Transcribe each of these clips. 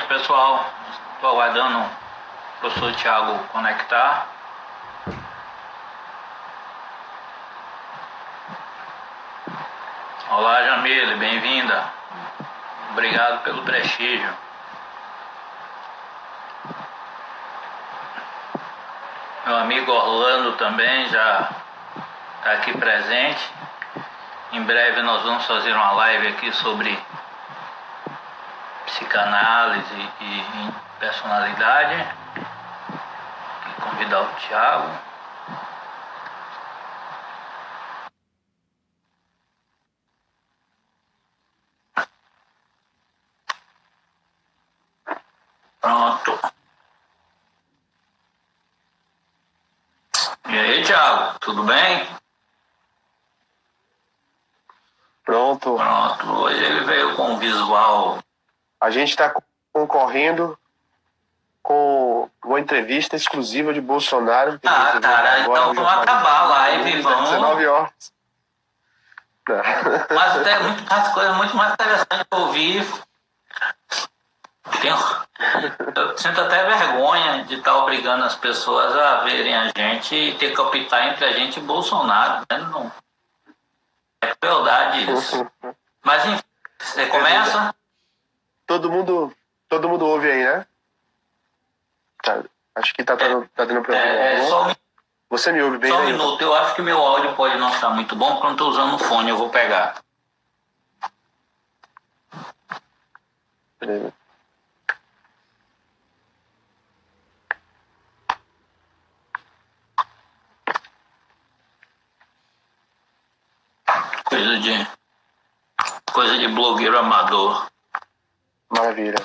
pessoal. Estou aguardando o professor Thiago conectar. Olá, Jamile, bem-vinda. Obrigado pelo prestígio. Meu amigo Orlando também já está aqui presente. Em breve nós vamos fazer uma live aqui sobre psicanálise e personalidade. Vou convidar o Thiago. Pronto. E aí, Thiago, tudo bem? Pronto. Hoje ele veio com um visual. A gente está concorrendo com uma entrevista exclusiva de Bolsonaro. Cara, então vamos acabar a live, vamos. 19 horas. Mas tem muitas coisas muito mais interessantes para ouvir. Eu sinto até vergonha de estar obrigando as pessoas a verem a gente e ter que optar entre a gente e Bolsonaro, né? Não. É crueldade isso. Mas enfim, você começa? Todo mundo ouve aí, né? Tá, acho que tá dando pra ouvir. Você me ouve bem? Só um minuto, eu acho que meu áudio pode não estar muito bom, porque eu não estou usando o fone, eu vou pegar. Beleza. Coisa de blogueiro amador. Maravilha.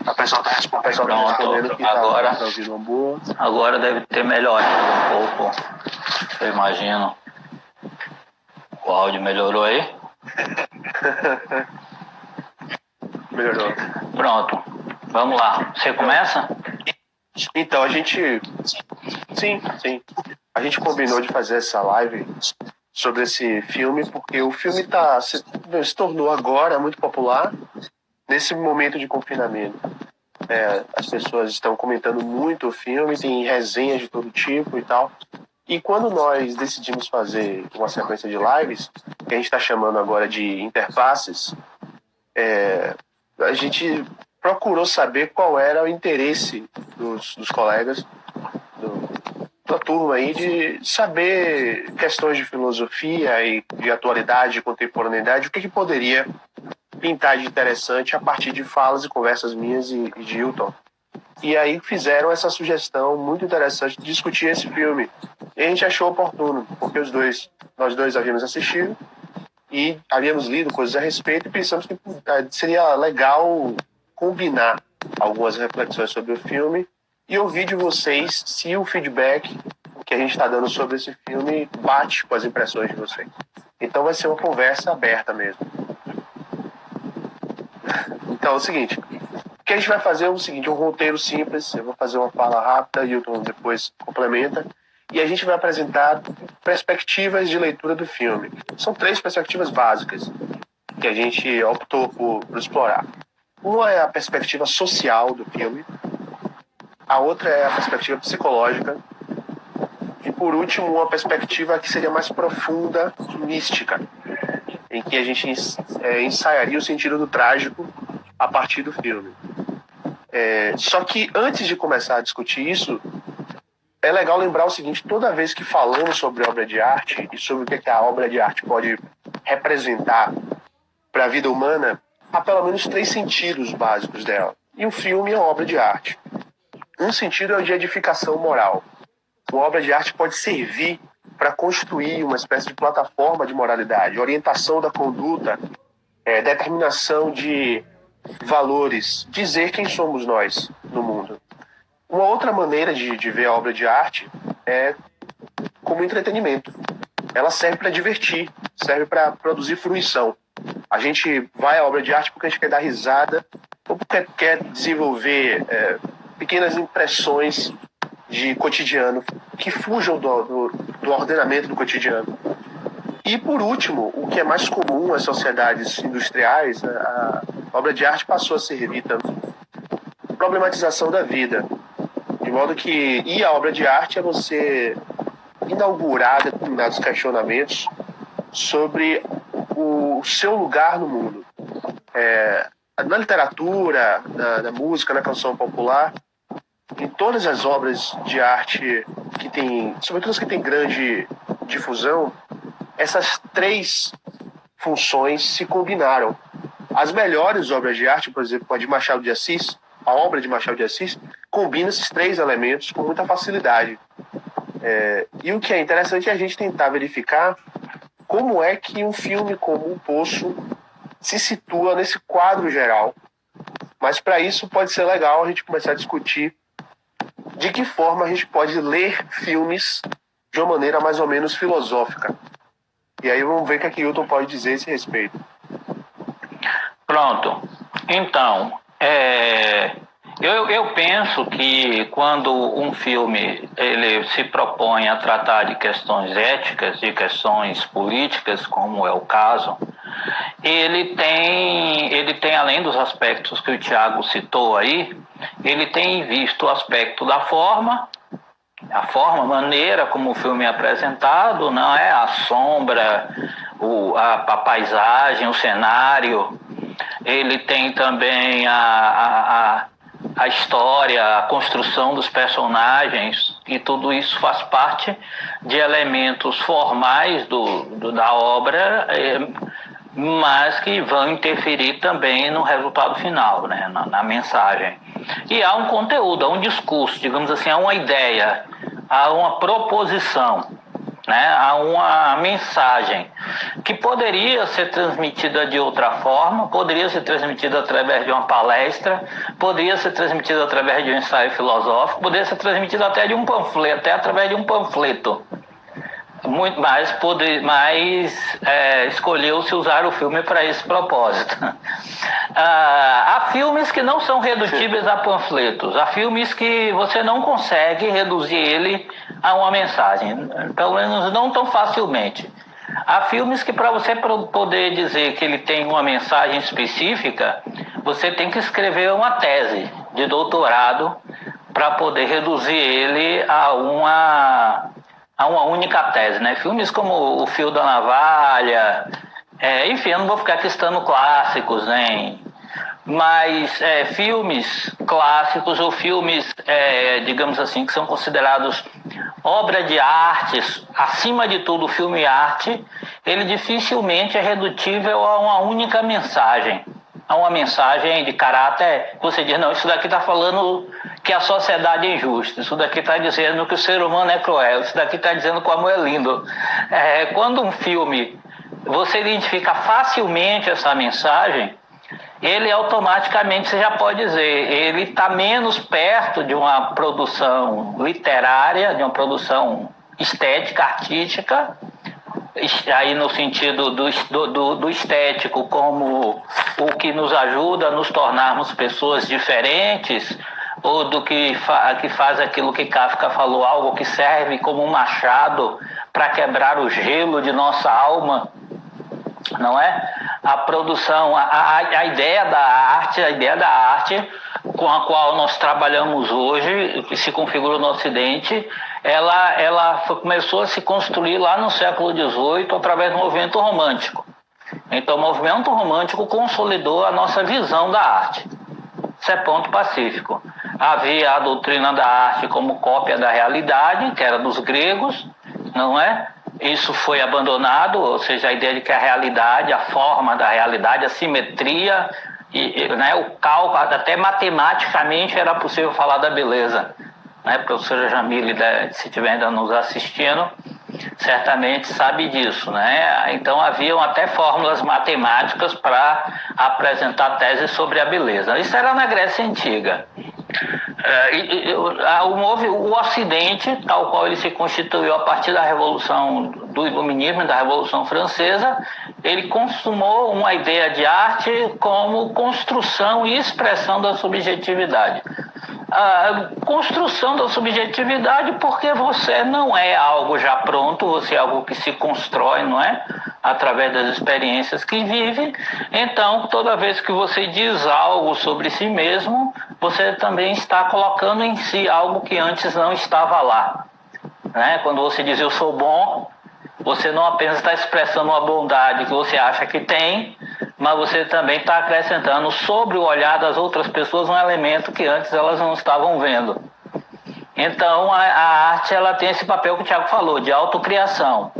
A pessoa tá respondendo que agora, tá ouvindo uma boa. Agora deve ter melhorado um pouco. Eu imagino. O áudio melhorou aí? Melhorou. Pronto. Vamos lá. Você começa? Então, a gente... Sim. A gente combinou de fazer essa live sobre esse filme, porque o filme se tornou agora muito popular nesse momento de confinamento. As pessoas estão comentando muito o filme, tem resenhas de todo tipo e tal. E quando nós decidimos fazer uma sequência de lives, que a gente está chamando agora de interfaces, a gente procurou saber qual era o interesse dos colegas da turma aí de saber questões de filosofia e de atualidade, de contemporaneidade, o que poderia pintar de interessante a partir de falas e conversas minhas e de Hilton. E aí fizeram essa sugestão muito interessante de discutir esse filme. E a gente achou oportuno, porque nós dois havíamos assistido e havíamos lido coisas a respeito e pensamos que seria legal combinar algumas reflexões sobre o filme e ouvir de vocês se o feedback que a gente está dando sobre esse filme bate com as impressões de vocês. Então vai ser uma conversa aberta mesmo. Então é o seguinte, o que a gente vai fazer é o seguinte, um roteiro simples, eu vou fazer uma fala rápida e o Hilton depois complementa, e a gente vai apresentar perspectivas de leitura do filme. São 3 perspectivas básicas que a gente optou por explorar. Uma é a perspectiva social do filme, a outra é a perspectiva psicológica, e por último uma perspectiva que seria mais profunda, mística, em que a gente ensaiaria o sentido do trágico a partir do filme. Só que antes de começar a discutir isso, é legal lembrar o seguinte, toda vez que falamos sobre obra de arte e sobre o que a obra de arte pode representar para a vida humana, há pelo menos 3 sentidos básicos dela. E o filme é uma obra de arte. Um sentido é o de edificação moral. Uma obra de arte pode servir para construir uma espécie de plataforma de moralidade, orientação da conduta, determinação de valores, dizer quem somos nós no mundo. Uma outra maneira de ver a obra de arte é como entretenimento. Ela serve para divertir, serve para produzir fruição. A gente vai à obra de arte porque a gente quer dar risada ou porque quer desenvolver pequenas impressões de cotidiano que fujam do ordenamento do cotidiano. E por último, o que é mais comum às sociedades industriais, A obra de arte passou a servir também a problematização da vida. De modo que ir à obra de arte é você inaugurar determinados questionamentos sobre o seu lugar no mundo. Na literatura, na música, na canção popular, em todas as obras de arte que tem, sobretudo as que têm grande difusão, essas três funções se combinaram. As melhores obras de arte, por exemplo, a de Machado de Assis, a obra de Machado de Assis, combina esses três elementos com muita facilidade. E o que é interessante é a gente tentar verificar como é que um filme como O Poço se situa nesse quadro geral. Mas para isso pode ser legal a gente começar a discutir de que forma a gente pode ler filmes de uma maneira mais ou menos filosófica. E aí vamos ver o que a Kilton pode dizer a esse respeito. Pronto. Então, eu penso que quando um filme ele se propõe a tratar de questões éticas, de questões políticas, como é o caso, ele tem além dos aspectos que o Thiago citou aí, ele tem visto o aspecto da forma, a maneira como o filme é apresentado, não é? A sombra, a paisagem, o cenário. Ele tem também a história, a construção dos personagens, e tudo isso faz parte de elementos formais da obra, mas que vão interferir também no resultado final, né? na mensagem. E há um conteúdo, há um discurso, digamos assim, há uma ideia, há uma proposição, né? Há uma mensagem que poderia ser transmitida de outra forma, poderia ser transmitida através de uma palestra, poderia ser transmitida através de um ensaio filosófico, poderia ser transmitida até de um panfleto, até através de um panfleto. Muito mais, escolheu-se usar o filme para esse propósito. Há filmes que não são redutíveis a panfletos, há filmes que você não consegue reduzir ele a uma mensagem, pelo menos não tão facilmente. Há filmes que, para você poder dizer que ele tem uma mensagem específica, você tem que escrever uma tese de doutorado para poder reduzir ele a uma única tese, né? Filmes como O Fio da Navalha, enfim, eu não vou ficar aqui citando clássicos, né? Mas filmes clássicos ou filmes, digamos assim, que são considerados obra de arte, acima de tudo, o filme arte, ele dificilmente é redutível a uma única mensagem. A uma mensagem de caráter, você diz, não, isso daqui está falando que a sociedade é injusta, isso daqui está dizendo que o ser humano é cruel, isso daqui está dizendo que o amor é lindo. Quando um filme, você identifica facilmente essa mensagem, ele automaticamente, você já pode dizer, ele está menos perto de uma produção literária, de uma produção estética, artística, aí no sentido do estético como o que nos ajuda a nos tornarmos pessoas diferentes, ou do que faz aquilo que Kafka falou, algo que serve como um machado para quebrar o gelo de nossa alma, não é? A produção, a ideia da arte com a qual nós trabalhamos hoje, que se configura no Ocidente, ela começou a se construir lá no século XVIII através do movimento romântico. Então, o movimento romântico consolidou a nossa visão da arte. Isso é ponto pacífico. Havia a doutrina da arte como cópia da realidade, que era dos gregos, não é? Isso foi abandonado, ou seja, a ideia de que a realidade, a forma da realidade, a simetria, né, o cálculo, até matematicamente era possível falar da beleza. Né? Professora Jamile, se estiver ainda nos assistindo, certamente sabe disso. Né? Então haviam até fórmulas matemáticas para apresentar teses sobre a beleza. Isso era na Grécia Antiga. O Ocidente, tal qual ele se constituiu a partir da Revolução do Iluminismo e da Revolução Francesa, ele consumou uma ideia de arte como construção e expressão da subjetividade. A construção da subjetividade porque você não é algo já pronto, você é algo que se constrói, não é? através das experiências que vive. Então, toda vez que você diz algo sobre si mesmo, você também está colocando em si algo que antes não estava lá. Né? Quando você diz eu sou bom, você não apenas está expressando uma bondade que você acha que tem, mas você também está acrescentando sobre o olhar das outras pessoas um elemento que antes elas não estavam vendo. Então, a arte ela tem esse papel que o Thiago falou, de autocriação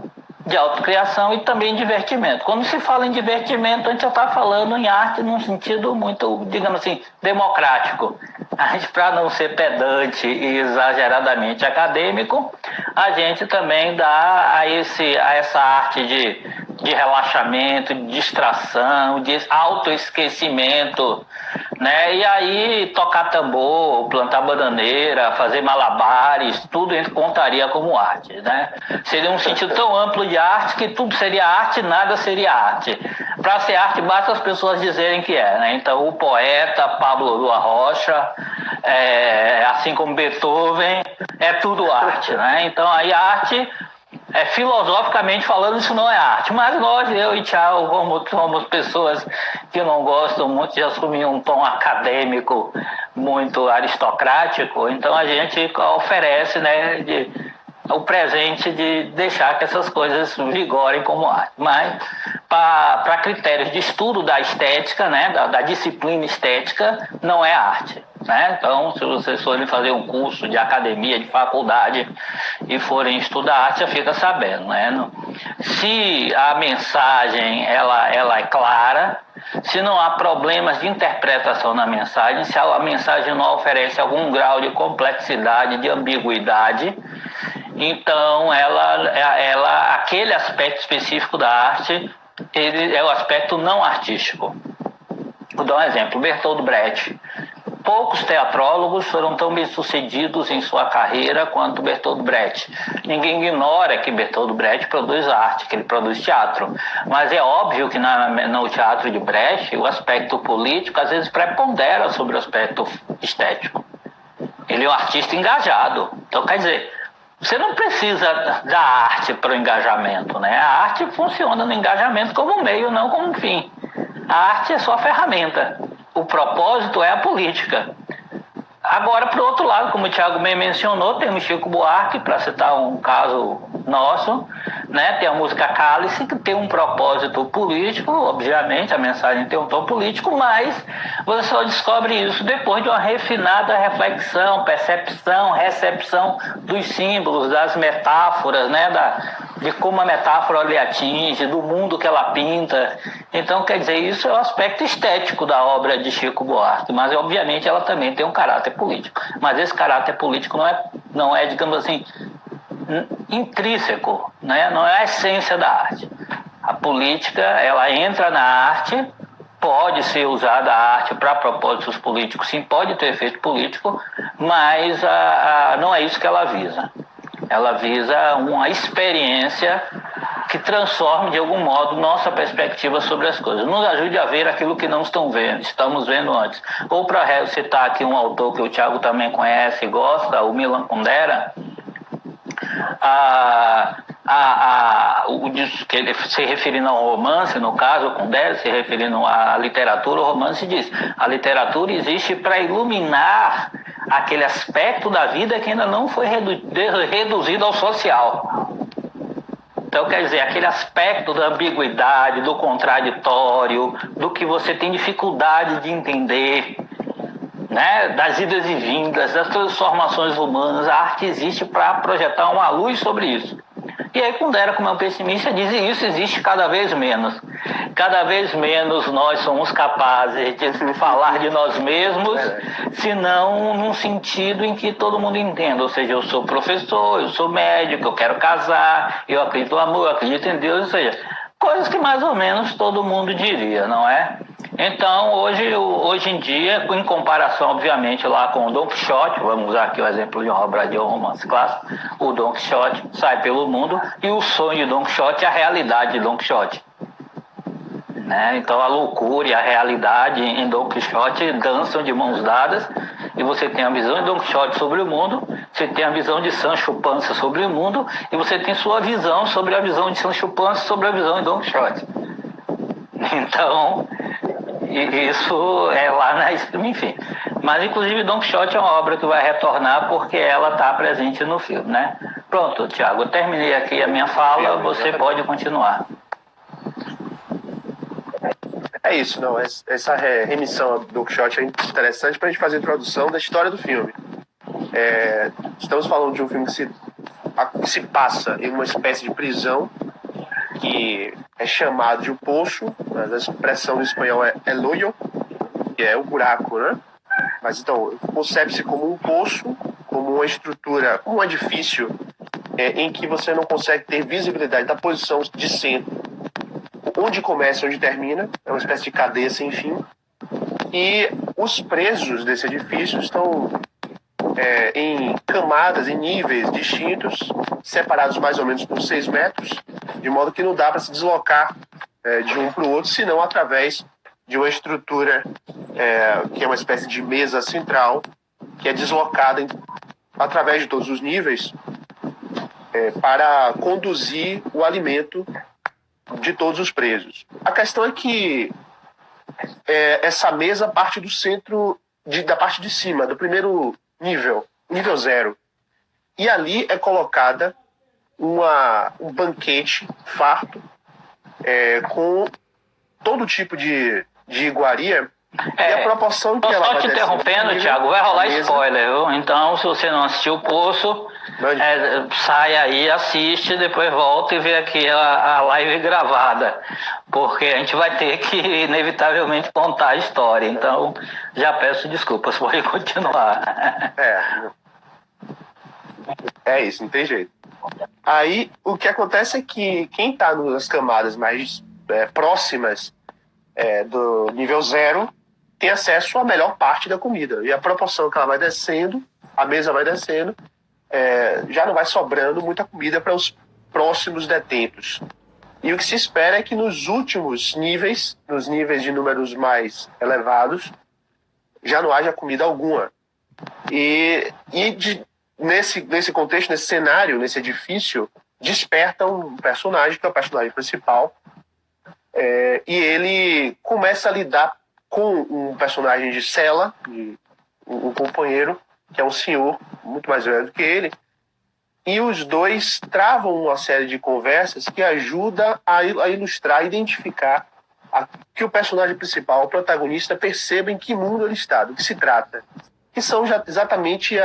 e também divertimento. Quando se fala em divertimento, a gente já está falando em arte num sentido muito, digamos assim, democrático. A gente, para não ser pedante e exageradamente acadêmico, a gente também dá a essa arte de relaxamento, de distração, de autoesquecimento, né? E aí tocar tambor, plantar bananeira, fazer malabares, tudo contaria como arte, né? Seria um sentido tão amplo de arte que tudo seria arte, nada seria arte. Para ser arte, basta as pessoas dizerem que é, né? Então, o poeta Pablo Lua Rocha, assim como Beethoven, é tudo arte, né? Então, aí a arte, filosoficamente falando, isso não é arte. Mas nós, eu e Thiago, como somos pessoas que não gostam muito de assumir um tom acadêmico muito aristocrático, então a gente oferece, né, o presente de deixar que essas coisas vigorem como arte. Mas, para critérios de estudo da estética, né, da disciplina estética, não é arte. Né? Então, se vocês forem fazer um curso de academia, de faculdade e forem estudar arte, já fica sabendo. Né? Se a mensagem ela é clara, se não há problemas de interpretação na mensagem, se a mensagem não oferece algum grau de complexidade, de ambiguidade, então aquele aspecto específico da arte, ele é o aspecto não artístico. Vou dar um exemplo, Bertolt Brecht. Poucos teatrólogos foram tão bem-sucedidos em sua carreira quanto Bertolt Brecht. Ninguém ignora que Bertolt Brecht produz arte, que ele produz teatro. Mas é óbvio que no teatro de Brecht, o aspecto político às vezes prepondera sobre o aspecto estético. Ele é um artista engajado. Então, quer dizer, você não precisa da arte para o engajamento, né? A arte funciona no engajamento como meio, não como fim. A arte é só a ferramenta. O propósito é a política. Agora, por outro lado, como o Thiago bem mencionou, temos Chico Buarque, para citar um caso nosso, né? Tem a música Cálice, que tem um propósito político, obviamente, a mensagem tem um tom político, mas você só descobre isso depois de uma refinada reflexão, percepção, recepção dos símbolos, das metáforas, né? De como a metáfora lhe atinge, do mundo que ela pinta. Então, quer dizer, isso é o aspecto estético da obra de Chico Buarque, mas obviamente ela também tem um caráter político. Mas esse caráter político não é, digamos assim, intrínseco, né? Não é a essência da arte. A política, ela entra na arte, pode ser usada a arte para propósitos políticos, sim, pode ter efeito político, mas não é isso que ela visa. Ela visa uma experiência que transforme, de algum modo, nossa perspectiva sobre as coisas. Nos ajude a ver aquilo que não estamos vendo antes. Ou, para citar aqui um autor que o Thiago também conhece e gosta, o Milan Kundera, que ele se referindo ao romance, no caso, Kundera, se referindo à literatura, o romance diz: a literatura existe para iluminar aquele aspecto da vida que ainda não foi reduzido ao social. Então, quer dizer, aquele aspecto da ambiguidade, do contraditório, do que você tem dificuldade de entender, né? Das idas e vindas, das transformações humanas, a arte existe para projetar uma luz sobre isso. E aí, Kundera, como é um pessimista, diz que isso existe cada vez menos. Cada vez menos nós somos capazes de falar de nós mesmos, senão num sentido em que todo mundo entenda. Ou seja, eu sou professor, eu sou médico, eu quero casar, eu acredito no amor, eu acredito em Deus, ou seja, coisas que mais ou menos todo mundo diria, não é? Então, hoje em dia, em comparação, obviamente, lá com o Don Quixote, vamos usar aqui o exemplo de uma obra de um romance clássico, o Don Quixote sai pelo mundo e o sonho de Don Quixote é a realidade de Don Quixote. Né? Então, a loucura e a realidade em Don Quixote dançam de mãos dadas e você tem a visão de Don Quixote sobre o mundo, você tem a visão de Sancho Panza sobre o mundo, e você tem sua visão sobre a visão de Sancho Panza sobre a visão de Don Quixote. Então, isso é lá na... Enfim. Mas, inclusive, Don Quixote é uma obra que vai retornar porque ela está presente no filme, né? Pronto, Tiago, eu terminei aqui a minha fala, você pode continuar. É isso, não. Essa remissão do Don Quixote é interessante para a gente fazer a introdução da história do filme. Estamos falando de um filme que se passa em uma espécie de prisão que é chamado de um poço, mas a expressão em espanhol é el hoyo, que é o buraco, né? Mas então, concebe-se como um poço, como uma estrutura, um edifício em que você não consegue ter visibilidade da posição de centro, onde começa e onde termina, é uma espécie de cadeia sem fim, e os presos desse edifício estão em camadas, em níveis distintos, separados mais ou menos por 6 metros, de modo que não dá para se deslocar de um para o outro, senão através de uma estrutura que é uma espécie de mesa central, que é deslocada através de todos os níveis para conduzir o alimento de todos os presos. A questão é que essa mesa parte do centro, da parte de cima, do primeiro nível 0. E ali é colocada um banquete farto com todo tipo de iguaria. E a proporção que ela vai te interrompendo, Thiago, vai rolar spoiler, viu? Então, se você não assistiu o Poço, sai aí, assiste, depois volta e vê aqui a live gravada, porque a gente vai ter que, inevitavelmente, contar a história. Então, já peço desculpas, pode continuar. É isso, não tem jeito. Aí, o que acontece é que quem está nas camadas mais próximas do nível 0 tem acesso à melhor parte da comida. E a proporção que ela vai descendo, a mesa vai descendo, já não vai sobrando muita comida para os próximos detentos. E o que se espera é que nos últimos níveis, nos níveis de números mais elevados, já não haja comida alguma. Nesse contexto, nesse cenário, nesse edifício, desperta um personagem, que é o personagem principal, e ele começa a lidar com um personagem de cela, um companheiro, que é um senhor muito mais velho do que ele, e os dois travam uma série de conversas que ajuda a ilustrar, a identificar que o personagem principal, o protagonista, perceba em que mundo ele está, do que se trata. Que são exatamente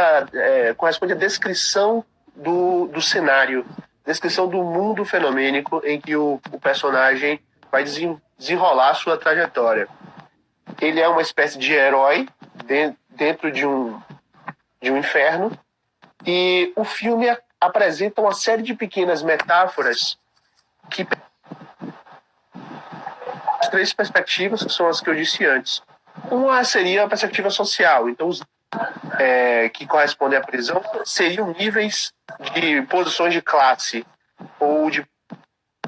corresponde à descrição do cenário, descrição do mundo fenomênico em que o personagem vai desenrolar sua trajetória. Ele é uma espécie de herói dentro de um inferno, e o filme apresenta uma série de pequenas metáforas que as 3 perspectivas, que são as que eu disse antes. Uma seria a perspectiva social, então que correspondem à prisão seriam níveis de posições de classe ou de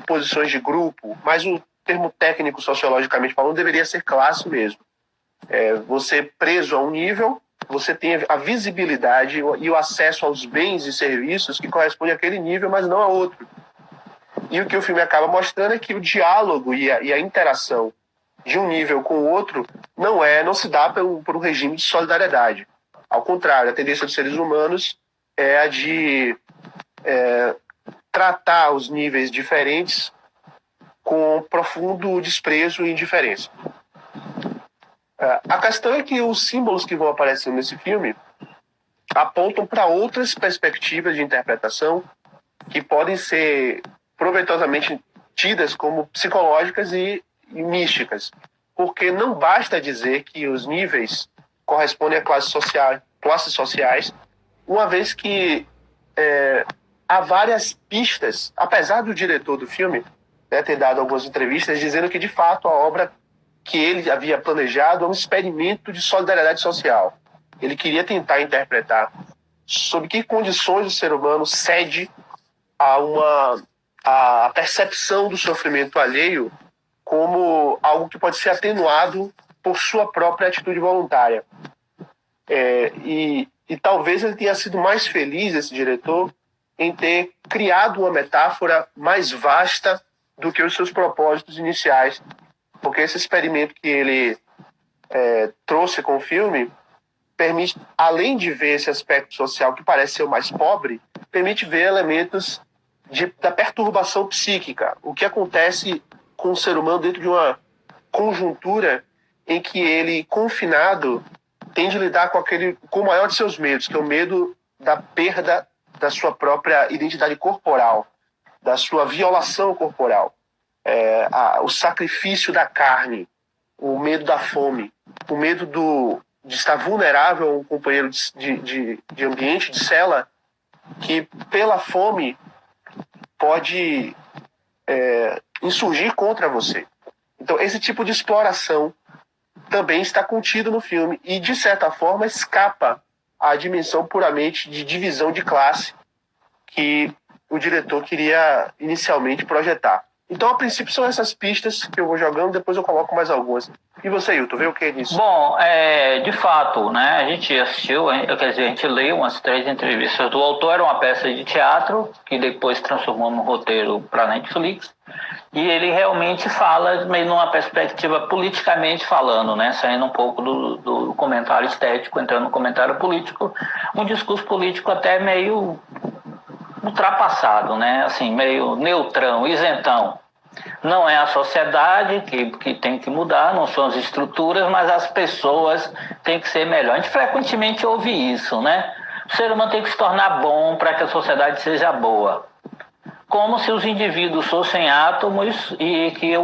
posições de grupo, mas o termo técnico, sociologicamente falando, deveria ser classe mesmo. Você preso a um nível, você tem a visibilidade e o acesso aos bens e serviços que correspondem àquele nível, mas não a outro. E o que o filme acaba mostrando é que o diálogo e a interação de um nível com o outro não se dá por um regime de solidariedade. Ao contrário, a tendência dos seres humanos é a de tratar os níveis diferentes com profundo desprezo e indiferença. A questão é que os símbolos que vão aparecendo nesse filme apontam para outras perspectivas de interpretação que podem ser proveitosamente tidas como psicológicas e místicas, porque não basta dizer que os níveis correspondem a classes sociais, uma vez que há várias pistas, apesar do diretor do filme ter dado algumas entrevistas dizendo que, de fato, a obra que ele havia planejado é um experimento de solidariedade social. Ele queria tentar interpretar sob que condições o ser humano cede a percepção do sofrimento alheio como algo que pode ser atenuado por sua própria atitude voluntária. E talvez ele tenha sido mais feliz, esse diretor, em ter criado uma metáfora mais vasta do que os seus propósitos iniciais. Porque esse experimento que ele trouxe com o filme permite, além de ver esse aspecto social que parece ser o mais pobre, permite ver elementos da perturbação psíquica. O que acontece com o ser humano dentro de uma conjuntura em que ele, confinado, tem de lidar com o maior de seus medos, que é o medo da perda da sua própria identidade corporal, da sua violação corporal, o sacrifício da carne, o medo da fome, o medo de estar vulnerável a um companheiro de ambiente, de cela, que pela fome pode insurgir contra você. Então, esse tipo de exploração também está contido no filme e, de certa forma, escapa à dimensão puramente de divisão de classe que o diretor queria inicialmente projetar. Então, a princípio, são essas pistas que eu vou jogando, depois eu coloco mais algumas. E você, Hilton, vê o que é disso? Bom, de fato, né, a gente assistiu, quer dizer, a gente leu umas 3 entrevistas do autor, era uma peça de teatro, que depois transformou num roteiro para Netflix, e ele realmente fala meio numa perspectiva politicamente falando, né, saindo um pouco do comentário estético, entrando no comentário político, um discurso político até meio ultrapassado, né, assim, meio neutrão, isentão. Não é a sociedade que tem que mudar, não são as estruturas, mas as pessoas têm que ser melhor. A gente frequentemente ouve isso, né? O ser humano tem que se tornar bom para que a sociedade seja boa. Como se os indivíduos fossem átomos e que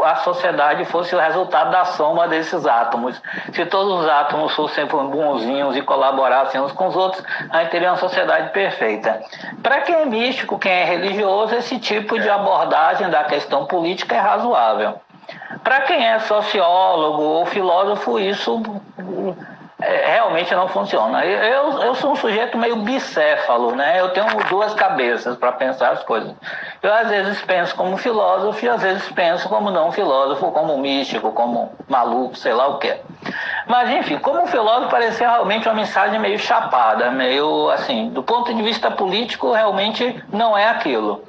a sociedade fosse o resultado da soma desses átomos. Se todos os átomos fossem bonzinhos e colaborassem uns com os outros, a gente teria uma sociedade perfeita. Para quem é místico, quem é religioso, esse tipo de abordagem da questão política é razoável. Para quem é sociólogo ou filósofo, isso realmente não funciona. Eu sou um sujeito meio bicéfalo, né? Eu tenho 2 cabeças para pensar as coisas. Eu às vezes penso como filósofo e às vezes penso como não filósofo, como místico, como maluco, sei lá o que. Mas enfim, como filósofo parecia realmente uma mensagem meio chapada, meio assim, do ponto de vista político realmente não é aquilo.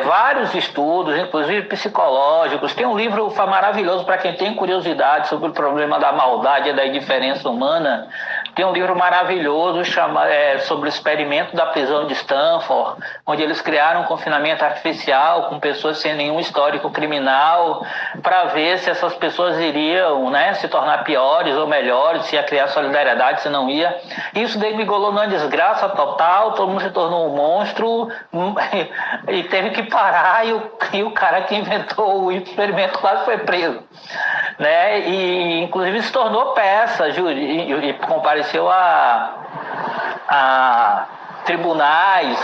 Vários estudos, inclusive psicológicos. Tem um livro maravilhoso para quem tem curiosidade sobre o problema da maldade e da indiferença humana. Tem um livro maravilhoso sobre o experimento da prisão de Stanford, onde eles criaram um confinamento artificial com pessoas sem nenhum histórico criminal, para ver se essas pessoas iriam, né, se tornar piores ou melhores, se ia criar solidariedade, se não ia. Isso degringolou numa desgraça total, todo mundo se tornou um monstro e teve que parar, e o cara que inventou o experimento quase foi preso, né? E inclusive se tornou peça e compareceu a tribunais,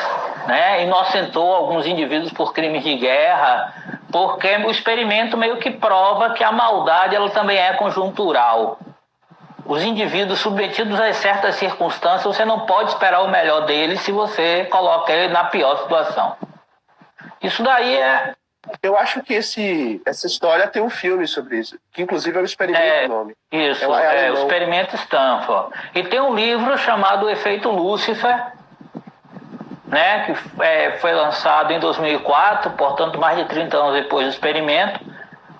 né? Inocentou alguns indivíduos por crimes de guerra, porque o experimento meio que prova que a maldade ela também é conjuntural. Os indivíduos submetidos a certas circunstâncias, você não pode esperar o melhor deles se você coloca ele na pior situação. Isso daí Eu acho que essa história tem um filme sobre isso, que inclusive é o Experimento, o nome. Isso, o Experimento Stanford. E tem um livro chamado O Efeito Lúcifer, né, que foi lançado em 2004, portanto mais de 30 anos depois do experimento.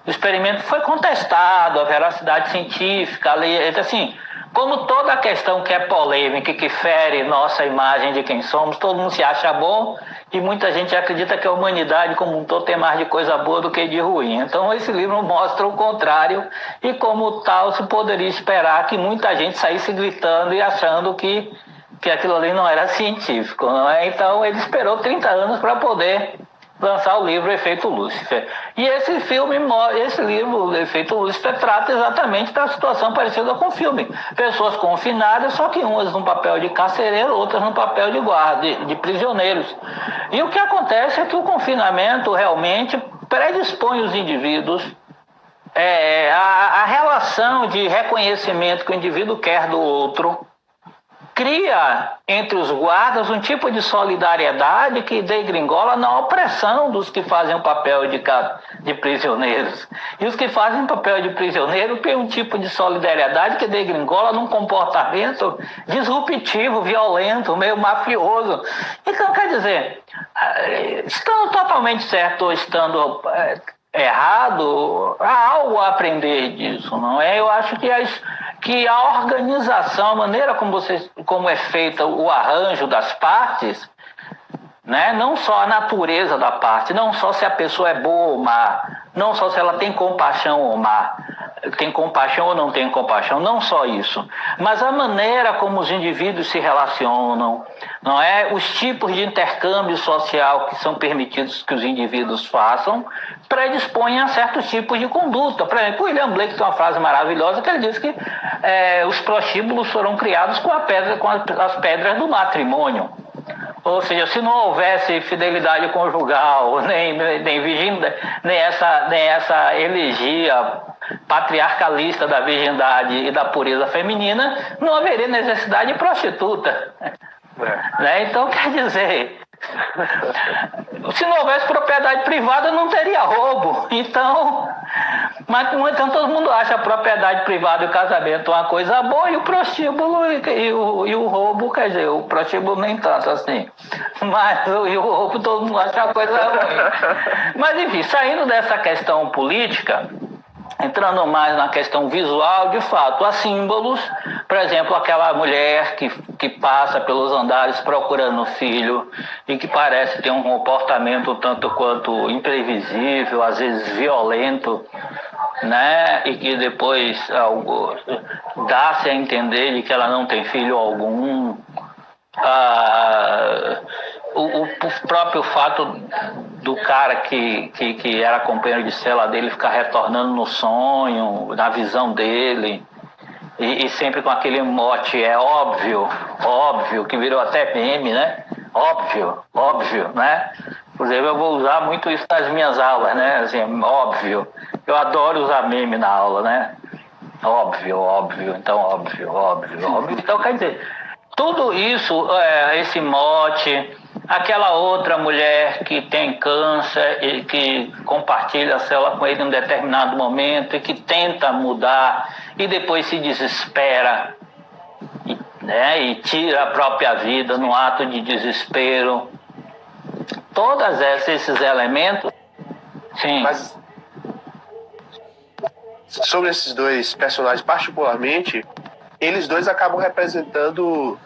O experimento foi contestado, a veracidade científica, assim, como toda questão que é polêmica e que fere nossa imagem de quem somos, todo mundo se acha bom e muita gente acredita que a humanidade como um todo tem mais de coisa boa do que de ruim. Então esse livro mostra o contrário e como tal se poderia esperar que muita gente saísse gritando e achando que aquilo ali não era científico, não é? Então ele esperou 30 anos para poder lançar o livro Efeito Lúcifer. E esse livro, O Efeito Lúcifer, trata exatamente da situação parecida com o filme. Pessoas confinadas, só que umas no papel de carcereiro, outras no papel de guarda, de prisioneiros. E o que acontece é que o confinamento realmente predispõe os indivíduos a relação de reconhecimento que o indivíduo quer do outro, cria entre os guardas um tipo de solidariedade que degringola na opressão dos que fazem o papel de prisioneiros. E os que fazem o papel de prisioneiro têm um tipo de solidariedade que degringola num comportamento disruptivo, violento, meio mafioso. Então, quer dizer, estando totalmente certo ou estando errado, há algo a aprender disso, não é? Eu acho que a organização, a maneira como é feita o arranjo das partes, né? Não só a natureza da parte, não só se a pessoa é boa ou má, não só se ela tem compaixão ou má, tem compaixão ou não tem compaixão, não só isso, mas a maneira como os indivíduos se relacionam, não é? Os tipos de intercâmbio social que são permitidos que os indivíduos façam predispõem a certos tipos de conduta. Por exemplo, o William Blake tem uma frase maravilhosa que ele diz que os prostíbulos foram criados com as pedras do matrimônio. Ou seja, se não houvesse fidelidade conjugal, nem essa elegia patriarcalista da virgindade e da pureza feminina, não haveria necessidade de prostituta. Né? Então, quer dizer, se não houvesse propriedade privada, não teria roubo. Então, então todo mundo acha a propriedade privada e o casamento uma coisa boa, e o prostíbulo e o roubo, quer dizer, o prostíbulo nem tanto assim, mas e o roubo todo mundo acha uma coisa ruim. Mas enfim, saindo dessa questão política, entrando mais na questão visual, de fato, há símbolos, por exemplo, aquela mulher que passa pelos andares procurando o filho e que parece ter um comportamento tanto quanto imprevisível, às vezes violento, né? E que depois dá-se a entender de que ela não tem filho algum. O próprio fato do cara que era companheiro de cela dele ficar retornando no sonho, na visão dele, e sempre com aquele mote, óbvio, que virou até meme, né? Óbvio, né? Por exemplo, eu vou usar muito isso nas minhas aulas, né? Assim, óbvio. Eu adoro usar meme na aula, né? Óbvio, então óbvio. Então, quer dizer, tudo isso, esse mote, aquela outra mulher que tem câncer e que compartilha a cela com ele em um determinado momento e que tenta mudar e depois se desespera, né, e tira a própria vida num ato de desespero. Todos esses elementos, sim. Mas sobre esses dois personagens particularmente, eles dois acabam representando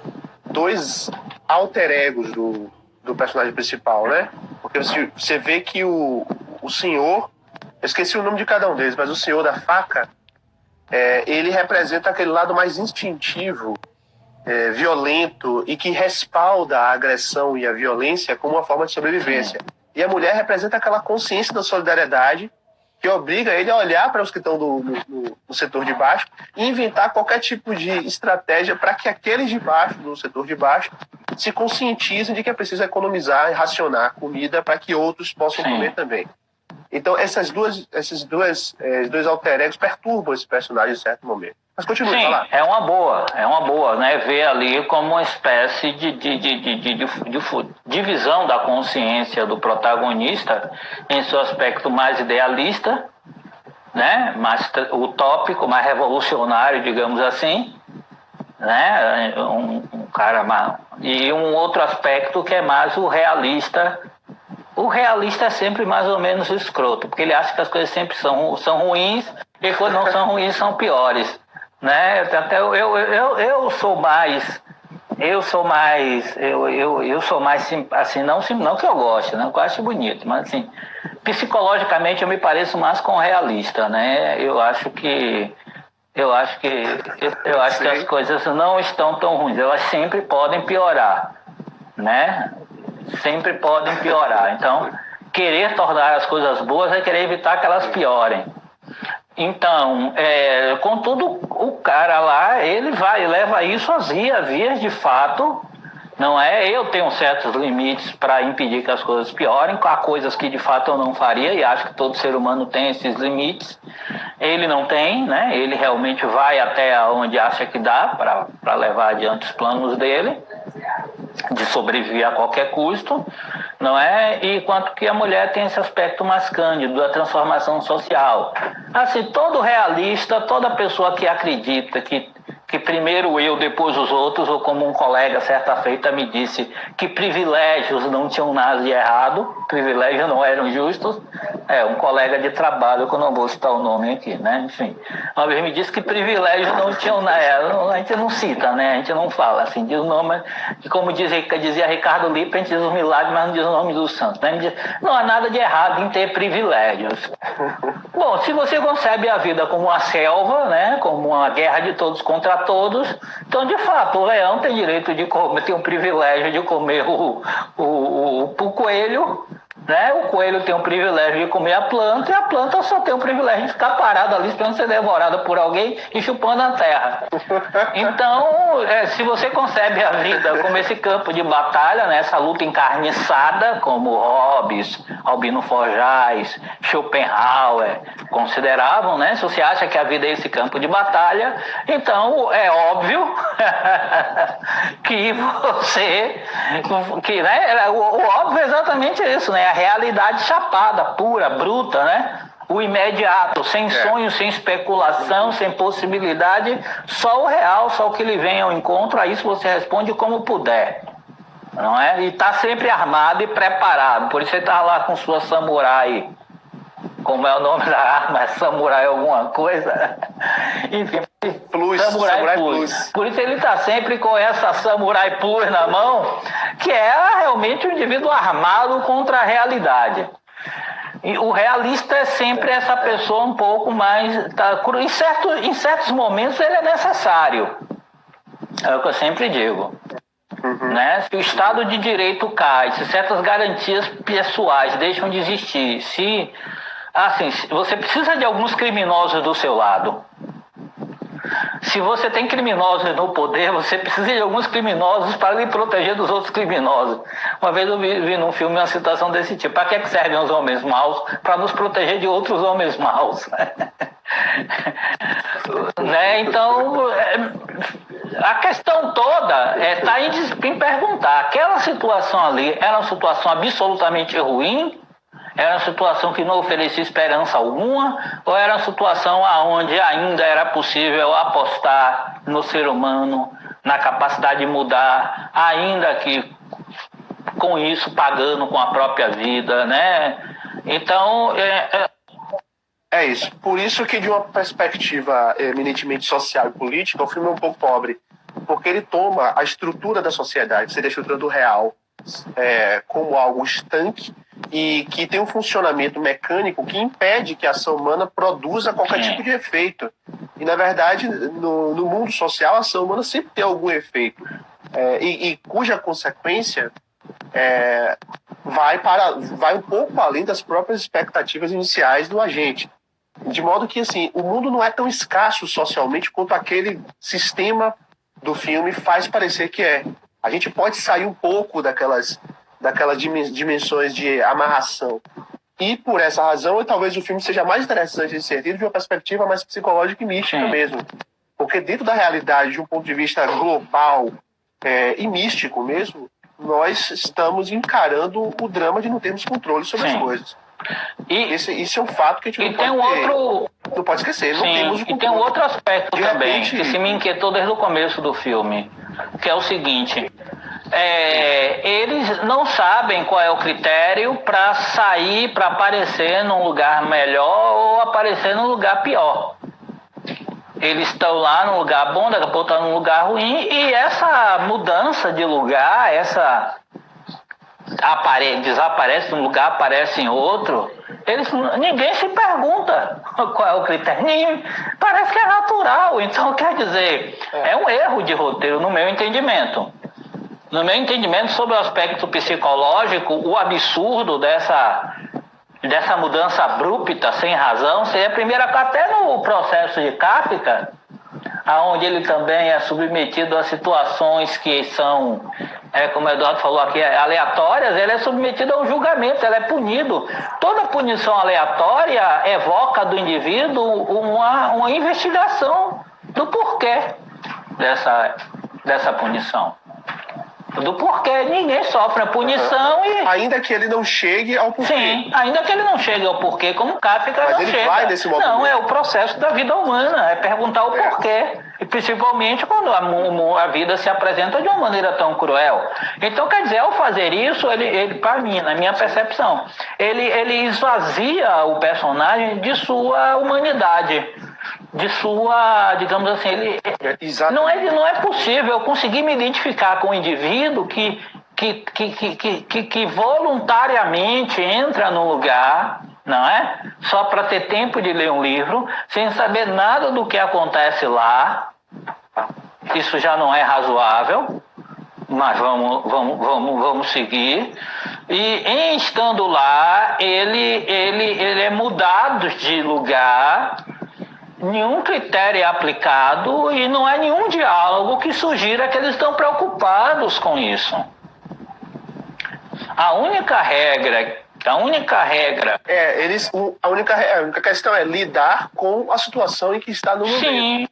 dois alter egos do personagem principal, né? Porque você vê que o senhor, eu esqueci o nome de cada um deles, mas o senhor da faca, ele representa aquele lado mais instintivo, violento, e que respalda a agressão e a violência como uma forma de sobrevivência. E a mulher representa aquela consciência da solidariedade que obriga ele a olhar para os que estão no setor de baixo e inventar qualquer tipo de estratégia para que aqueles de baixo, no setor de baixo, se conscientizem de que é preciso economizar e racionar comida para que outros possam comer também. Então, esses dois alter egos perturbam esse personagem em certo momento. Mas continue, sim, falar. É uma boa, né? Ver ali como uma espécie de divisão da consciência do protagonista em seu aspecto mais idealista, né? Mais utópico, mais revolucionário, digamos assim, né? Um cara mais... E um outro aspecto que é mais o realista. O realista é sempre mais ou menos escroto, porque ele acha que as coisas sempre são ruins e quando não são ruins são piores, né? Até eu sou mais assim, não que eu goste, não que eu acho bonito, mas assim, psicologicamente eu me pareço mais com o realista, né? Eu acho que as coisas não estão tão ruins, elas sempre podem piorar, né? Sempre podem piorar. Então, querer tornar as coisas boas é querer evitar que elas piorem. Então, contudo, o cara lá, ele leva isso às vias de fato Não é? Eu tenho certos limites para impedir que as coisas piorem, há coisas que de fato eu não faria, e acho que todo ser humano tem esses limites. Ele não tem, né? Ele realmente vai até onde acha que dá para levar adiante os planos dele, de sobreviver a qualquer custo, não é? E quanto que a mulher tem esse aspecto mais cândido da transformação social. Assim, todo realista, toda pessoa que acredita que primeiro eu, depois os outros, ou como um colega certa feita me disse que privilégios não tinham nada de errado, privilégios não eram justos, um colega de trabalho, que eu não vou citar o nome aqui, né? Enfim, uma vez me disse que privilégios não tinham nada, a gente não cita, né? A gente não fala, assim, diz o nome, como dizia Ricardo Lippe, a gente diz os milagres, mas não diz o nome dos santos, né? Não há nada de errado em ter privilégios. Bom, se você concebe a vida como uma selva, né, como uma guerra de todos contra todos, então, de fato, o leão tem direito de comer, tem o privilégio de comer o coelho, né? O coelho tem o privilégio de comer a planta, e a planta só tem o privilégio de ficar parada ali esperando ser devorada por alguém e chupando a terra. Então, se você concebe a vida como esse campo de batalha, né, essa luta encarniçada, como Hobbes, Albino Forjás, Schopenhauer consideravam, né? Se você acha que a vida é esse campo de batalha, então é óbvio que né, o óbvio é exatamente isso, né? A realidade chapada, pura, bruta, né? O imediato, sem sonho, sem especulação, sem possibilidade, só o real, só o que lhe vem ao encontro, a isso você responde como puder, não é? E está sempre armado e preparado, por isso você está lá com sua samurai, como é o nome da arma, samurai alguma coisa, enfim, Samurai Plus. Por isso ele está sempre com essa Samurai Plus na mão, que é realmente um indivíduo armado contra a realidade. E o realista é sempre essa pessoa um pouco mais... Em certos momentos ele é necessário. É o que eu sempre digo. Né? Se o Estado de Direito cai, se certas garantias pessoais deixam de existir, se você precisa de alguns criminosos do seu lado. Se você tem criminosos no poder, você precisa de alguns criminosos para lhe proteger dos outros criminosos. Uma vez eu vi num filme uma citação desse tipo. Para que servem os homens maus? Para nos proteger de outros homens maus. Né? Então, a questão toda está em perguntar. Aquela situação ali era uma situação absolutamente ruim? Era uma situação que não oferecia esperança alguma, ou era uma situação onde ainda era possível apostar no ser humano, na capacidade de mudar, ainda que com isso pagando com a própria vida, né? Então... É isso. Por isso que, de uma perspectiva eminentemente social e política, o filme é um pouco pobre, porque ele toma a estrutura da sociedade, seria a estrutura do real, como algo estanque, e que tem um funcionamento mecânico que impede que a ação humana produza qualquer tipo de efeito. E, na verdade, no mundo social, a ação humana sempre tem algum efeito, e cuja consequência vai um pouco além das próprias expectativas iniciais do agente. De modo que, assim, o mundo não é tão escasso socialmente quanto aquele sistema do filme faz parecer que é. A gente pode sair um pouco daquelas dimensões de amarração. E por essa razão, talvez o filme seja mais interessante de ser tido de uma perspectiva mais psicológica e mística mesmo. Porque dentro da realidade, de um ponto de vista global e místico mesmo, nós estamos encarando o drama de não termos controle sobre as coisas. Isso é um fato que a gente não pode esquecer. Não temos o controle. E tem um outro aspecto também, que se me inquietou desde o começo do filme, que é o seguinte... eles não sabem qual é o critério para sair, para aparecer num lugar melhor ou aparecer num lugar pior. Eles estão lá num lugar bom, daqui a pouco estão num lugar ruim, e essa mudança de lugar, desaparece num lugar, aparece em outro, ninguém se pergunta qual é o critério. Parece que é natural. Então, quer dizer, é um erro de roteiro, no meu entendimento. No meu entendimento, sobre o aspecto psicológico, o absurdo dessa mudança abrupta, sem razão, seria a primeira, até no processo de Kafka, aonde ele também é submetido a situações que são, como o Eduardo falou aqui, aleatórias, ele é submetido a um julgamento, ele é punido. Toda punição aleatória evoca do indivíduo uma investigação do porquê dessa punição. Do porquê ninguém sofre a punição e... Ainda que ele não chegue ao porquê. Sim, ainda que ele não chegue ao porquê, como Kafka Mas não ele chega. vai nesse momento. Não, é o processo da vida humana, é perguntar o porquê. E principalmente quando a vida se apresenta de uma maneira tão cruel. Então, quer dizer, ao fazer isso, ele para mim, na minha percepção, ele esvazia o personagem de sua humanidade, de sua, digamos assim, não é possível eu conseguir me identificar com um indivíduo que voluntariamente entra num lugar, não é? Só para ter tempo de ler um livro, sem saber nada do que acontece lá. Isso já não é razoável, mas vamos seguir. E em estando lá, ele é mudado de lugar, nenhum critério é aplicado e não há nenhum diálogo que sugira que eles estão preocupados com isso. A única regra. A única questão é lidar com a situação em que está no momento. Sim.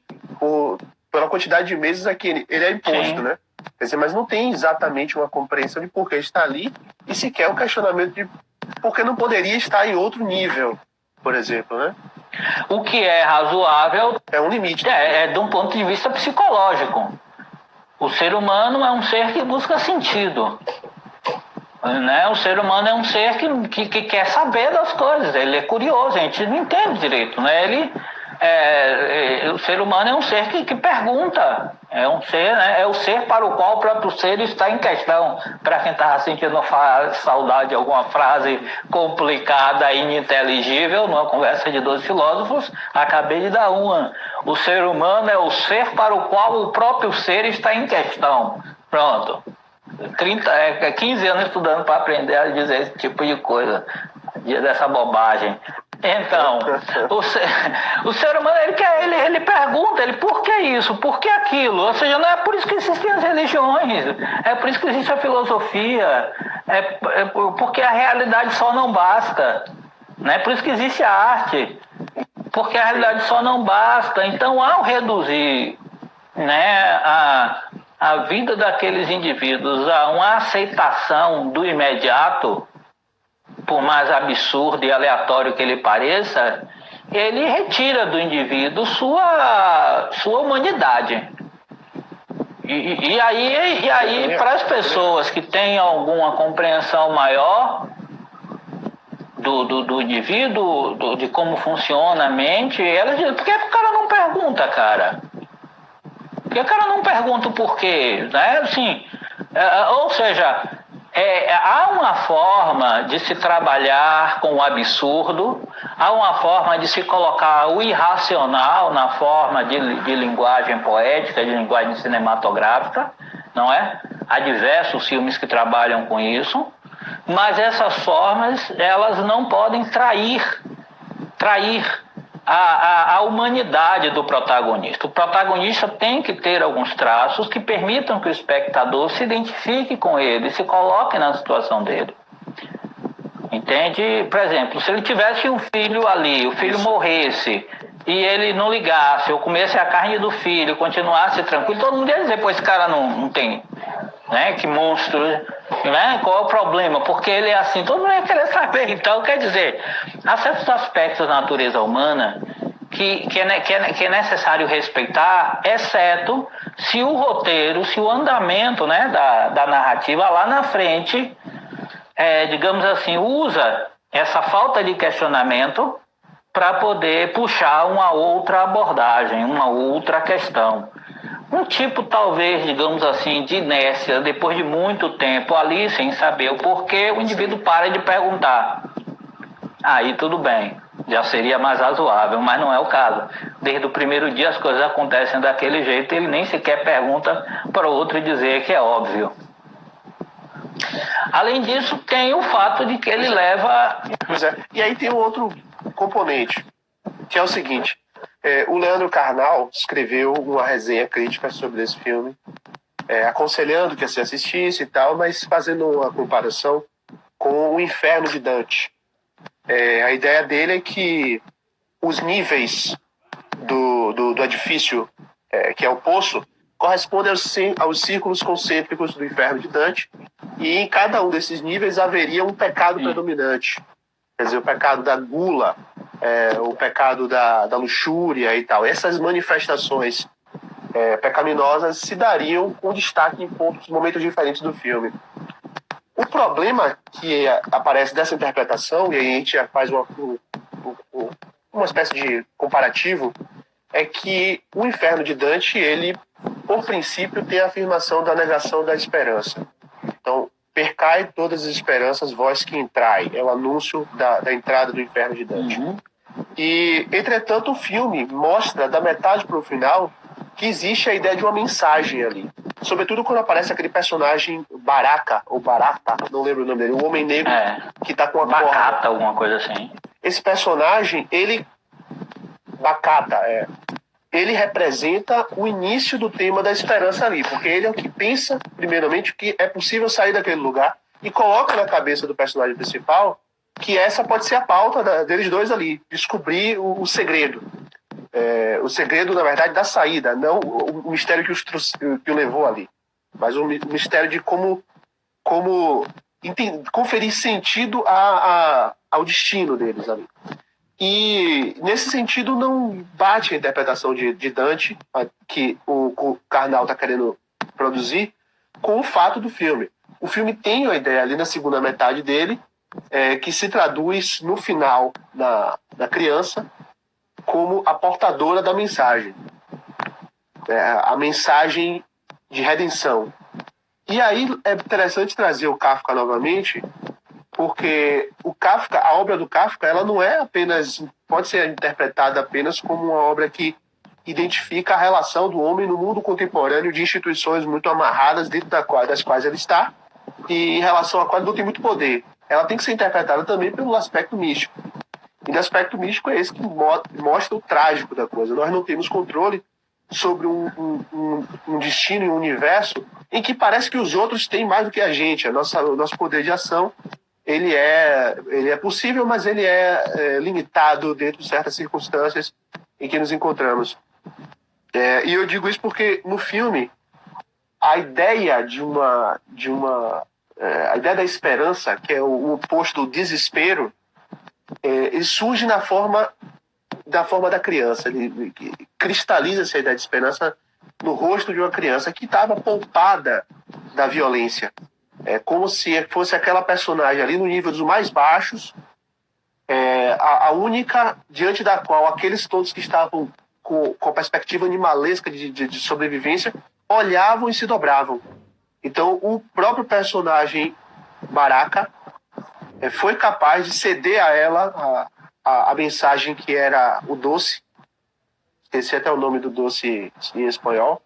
Pela quantidade de meses aqui, ele é imposto, Sim. né? Quer dizer, mas não tem exatamente uma compreensão de por que está ali e sequer um questionamento de por que não poderia estar em outro nível, por exemplo, né? O que é razoável é um limite. É de um ponto de vista psicológico. O ser humano é um ser que busca sentido. Né? O ser humano é um ser que quer saber das coisas, ele é curioso, a gente não entende direito, né? O ser humano é um ser que pergunta, é um ser, né? É o ser para o qual o próprio ser está em questão. Para quem estava sentindo saudade de alguma frase complicada e ininteligível, numa conversa de 12 filósofos, acabei de dar uma. O ser humano é o ser para o qual o próprio ser está em questão. Pronto. 15 anos estudando para aprender a dizer esse tipo de coisa, dessa bobagem. Então, o ser humano, ele pergunta, por que isso, por que aquilo? Ou seja, não é por isso que existem as religiões, é por isso que existe a filosofia, porque a realidade só não basta, né? Por isso que existe a arte, porque a realidade só não basta. Então, ao reduzir, né, a vida daqueles indivíduos a uma aceitação do imediato, por mais absurdo e aleatório que ele pareça, ele retira do indivíduo sua humanidade. E aí para as pessoas que têm alguma compreensão maior do indivíduo, de como funciona a mente, elas dizem, por que o cara não pergunta, cara? Porque o cara não pergunta o porquê, né? Assim, ou seja, há uma forma de se trabalhar com o absurdo, há uma forma de se colocar o irracional na forma de linguagem poética, de linguagem cinematográfica, não é? Há diversos filmes que trabalham com isso, mas essas formas, elas não podem trair a humanidade do protagonista. O protagonista tem que ter alguns traços que permitam que o espectador se identifique com ele, se coloque na situação dele. Entende? Por exemplo, se ele tivesse um filho ali, o filho morresse e ele não ligasse, ou comesse a carne do filho, continuasse tranquilo, todo mundo ia dizer, pô, esse cara não tem, né? Que monstro, né? Qual é o problema? Porque ele é assim, todo mundo ia querer saber. Então, quer dizer, há certos aspectos da natureza humana que é necessário respeitar, exceto se o roteiro, se o andamento, né, da narrativa lá na frente, digamos assim, usa essa falta de questionamento para poder puxar uma outra abordagem, uma outra questão. Um tipo, talvez, digamos assim, de inércia, depois de muito tempo ali, sem saber o porquê, o indivíduo para de perguntar. Aí tudo bem, já seria mais razoável, mas não é o caso. Desde o primeiro dia as coisas acontecem daquele jeito, ele nem sequer pergunta para o outro dizer que é óbvio. Além disso, tem o fato de que ele leva... Pois é. E aí tem um outro componente, que é o seguinte: O Leandro Carnal escreveu uma resenha crítica sobre esse filme, aconselhando que se assistisse e tal, mas fazendo uma comparação com o Inferno de Dante. A ideia dele é que os níveis do edifício, que é o poço, correspondem aos círculos concêntricos do Inferno de Dante, e em cada um desses níveis haveria um pecado predominante. Quer dizer, o pecado da gula, o pecado da luxúria e tal. Essas manifestações pecaminosas se dariam com destaque em momentos diferentes do filme. O problema que aparece dessa interpretação, e aí a gente já faz uma espécie de comparativo, é que o Inferno de Dante, ele, por princípio, tem a afirmação da negação da esperança. Então, percai todas as esperanças, vós que entrai. É o anúncio da entrada do Inferno de Dante. E, entretanto, o filme mostra, da metade para o final, que existe a ideia de uma mensagem ali. Sobretudo quando aparece aquele personagem Baraka, ou Barata, não lembro o nome dele, o homem negro que está com a corda. Bacata, alguma coisa assim. Esse personagem, Bacata, ele representa o início do tema da esperança ali, porque ele é o que pensa, primeiramente, que é possível sair daquele lugar e coloca na cabeça do personagem principal que essa pode ser a pauta deles dois ali, descobrir o segredo. O segredo, na verdade, da saída, não o mistério que o levou ali, mas o mistério de como conferir sentido ao destino deles ali. E, nesse sentido, não bate a interpretação de Dante, que o Carnal está querendo produzir, com o fato do filme. O filme tem a ideia ali na segunda metade dele, que se traduz no final da criança como a portadora da mensagem. A mensagem de redenção. E aí é interessante trazer o Kafka novamente, porque a obra do Kafka, ela não é apenas, pode ser interpretada apenas como uma obra que identifica a relação do homem no mundo contemporâneo de instituições muito amarradas dentro das quais ele está, e em relação a qual ele não tem muito poder. Ela tem que ser interpretada também pelo aspecto místico. E o aspecto místico é esse que mostra o trágico da coisa. Nós não temos controle sobre um destino e um universo em que parece que os outros têm mais do que a gente. O nosso poder de ação, ele é possível, mas ele é limitado dentro de certas circunstâncias em que nos encontramos. E eu digo isso porque no filme a ideia a ideia da esperança, que é o oposto do desespero, ele surge da forma da criança. Ele cristaliza essa ideia de esperança no rosto de uma criança que estava poupada da violência. Como se fosse aquela personagem ali no nível dos mais baixos, a única diante da qual aqueles todos que estavam com a perspectiva animalesca de sobrevivência olhavam e se dobravam. Então o próprio personagem Baraka foi capaz de ceder a ela a mensagem que era o doce. Esqueci até o nome do doce em espanhol.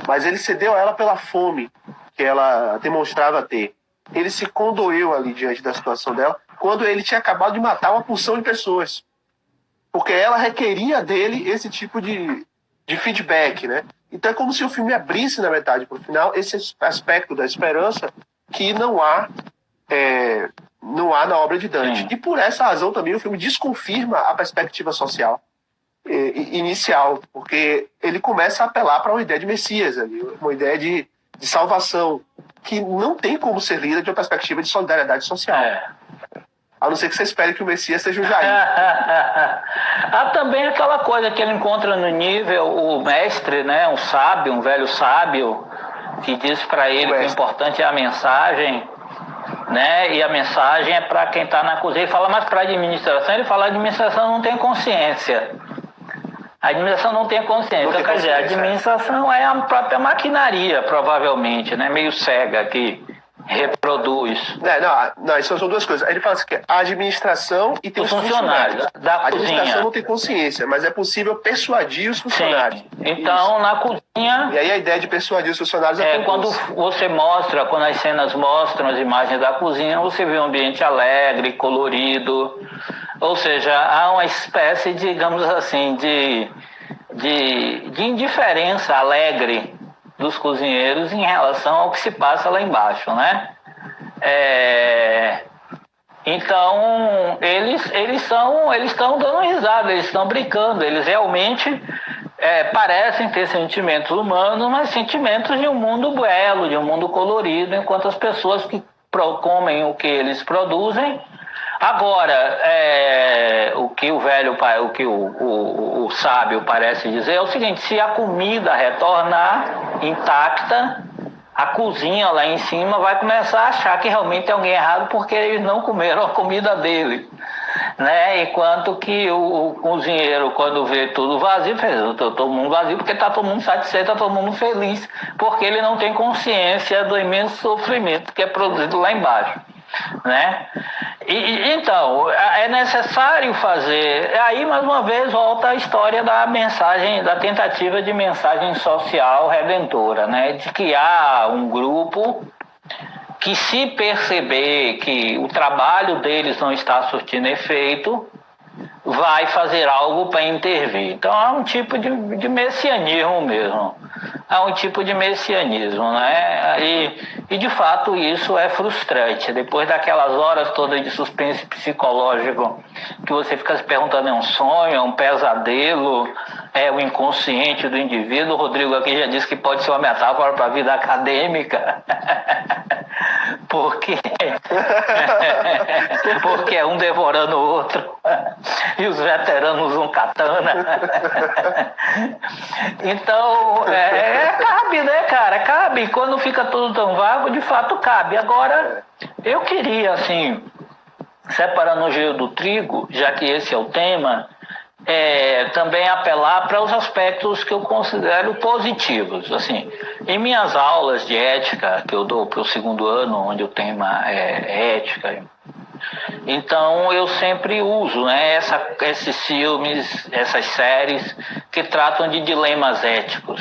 Mas ele cedeu a ela pela fome que ela demonstrava ter. Ele se condoeu ali diante da situação dela, quando ele tinha acabado de matar uma porção de pessoas. Porque ela requeria dele esse tipo de feedback, né? Então é como se o filme abrisse na metade para o final esse aspecto da esperança que não há na obra de Dante. E por essa razão também o filme desconfirma a perspectiva social inicial, porque ele começa a apelar para uma ideia de Messias, uma ideia de salvação, que não tem como ser lida de uma perspectiva de solidariedade social. A não ser que você espere que o Messias seja o Jair. Há também aquela coisa que ele encontra no nível, o mestre, né, um velho sábio, que diz para ele que o importante é a mensagem, né? E a mensagem é para quem está na cozinha. Ele fala, mas para a administração, ele fala, a administração não tem consciência. A administração não tem consciência. Então, quer dizer, a administração é a própria maquinaria, provavelmente, né? Meio cega, que reproduz. Não, isso são duas coisas. Ele fala assim, que a administração e tem os funcionários. Da a administração cozinha não tem consciência, mas é possível persuadir os funcionários. Sim. Então, na cozinha... E aí a ideia de persuadir os funcionários quando você mostra, quando as cenas mostram as imagens da cozinha, você vê um ambiente alegre, colorido, Ou seja, há uma espécie, digamos assim, de indiferença alegre dos cozinheiros em relação ao que se passa lá embaixo, né? Então, eles estão dando risada, eles estão brincando, eles realmente parecem ter sentimentos humanos, mas sentimentos de um mundo belo, de um mundo colorido, enquanto as pessoas que comem o que eles produzem. Agora, o que o sábio parece dizer é o seguinte: se a comida retornar intacta, a cozinha lá em cima vai começar a achar que realmente tem alguém errado porque eles não comeram a comida dele, né? Enquanto que o cozinheiro, quando vê tudo vazio, fez todo mundo vazio porque está todo mundo satisfeito, está todo mundo feliz, porque ele não tem consciência do imenso sofrimento que é produzido lá embaixo, né? Então, é necessário fazer. Aí, mais uma vez, volta a história da mensagem, da tentativa de mensagem social redentora, né? De que há um grupo que, se perceber que o trabalho deles não está surtindo efeito, vai fazer algo para intervir. Então, há um tipo de messianismo mesmo. Há um tipo de messianismo, né? E de fato isso é frustrante. Depois daquelas horas todas de suspense psicológico, que você fica se perguntando: é um sonho, é um pesadelo, é o inconsciente do indivíduo? O Rodrigo aqui já disse que pode ser uma metáfora para a vida acadêmica. Porque é um devorando o outro e os veteranos um katana. Então, cabe, né, cara? Cabe. Quando fica tudo tão vago, de fato cabe. Agora, eu queria, assim, separando o joio do trigo, já que esse é o tema, também apelar para os aspectos que eu considero positivos. Assim, em minhas aulas de ética, que eu dou para o 2º ano, onde o tema é ética, então eu sempre uso, né, esses filmes, essas séries que tratam de dilemas éticos.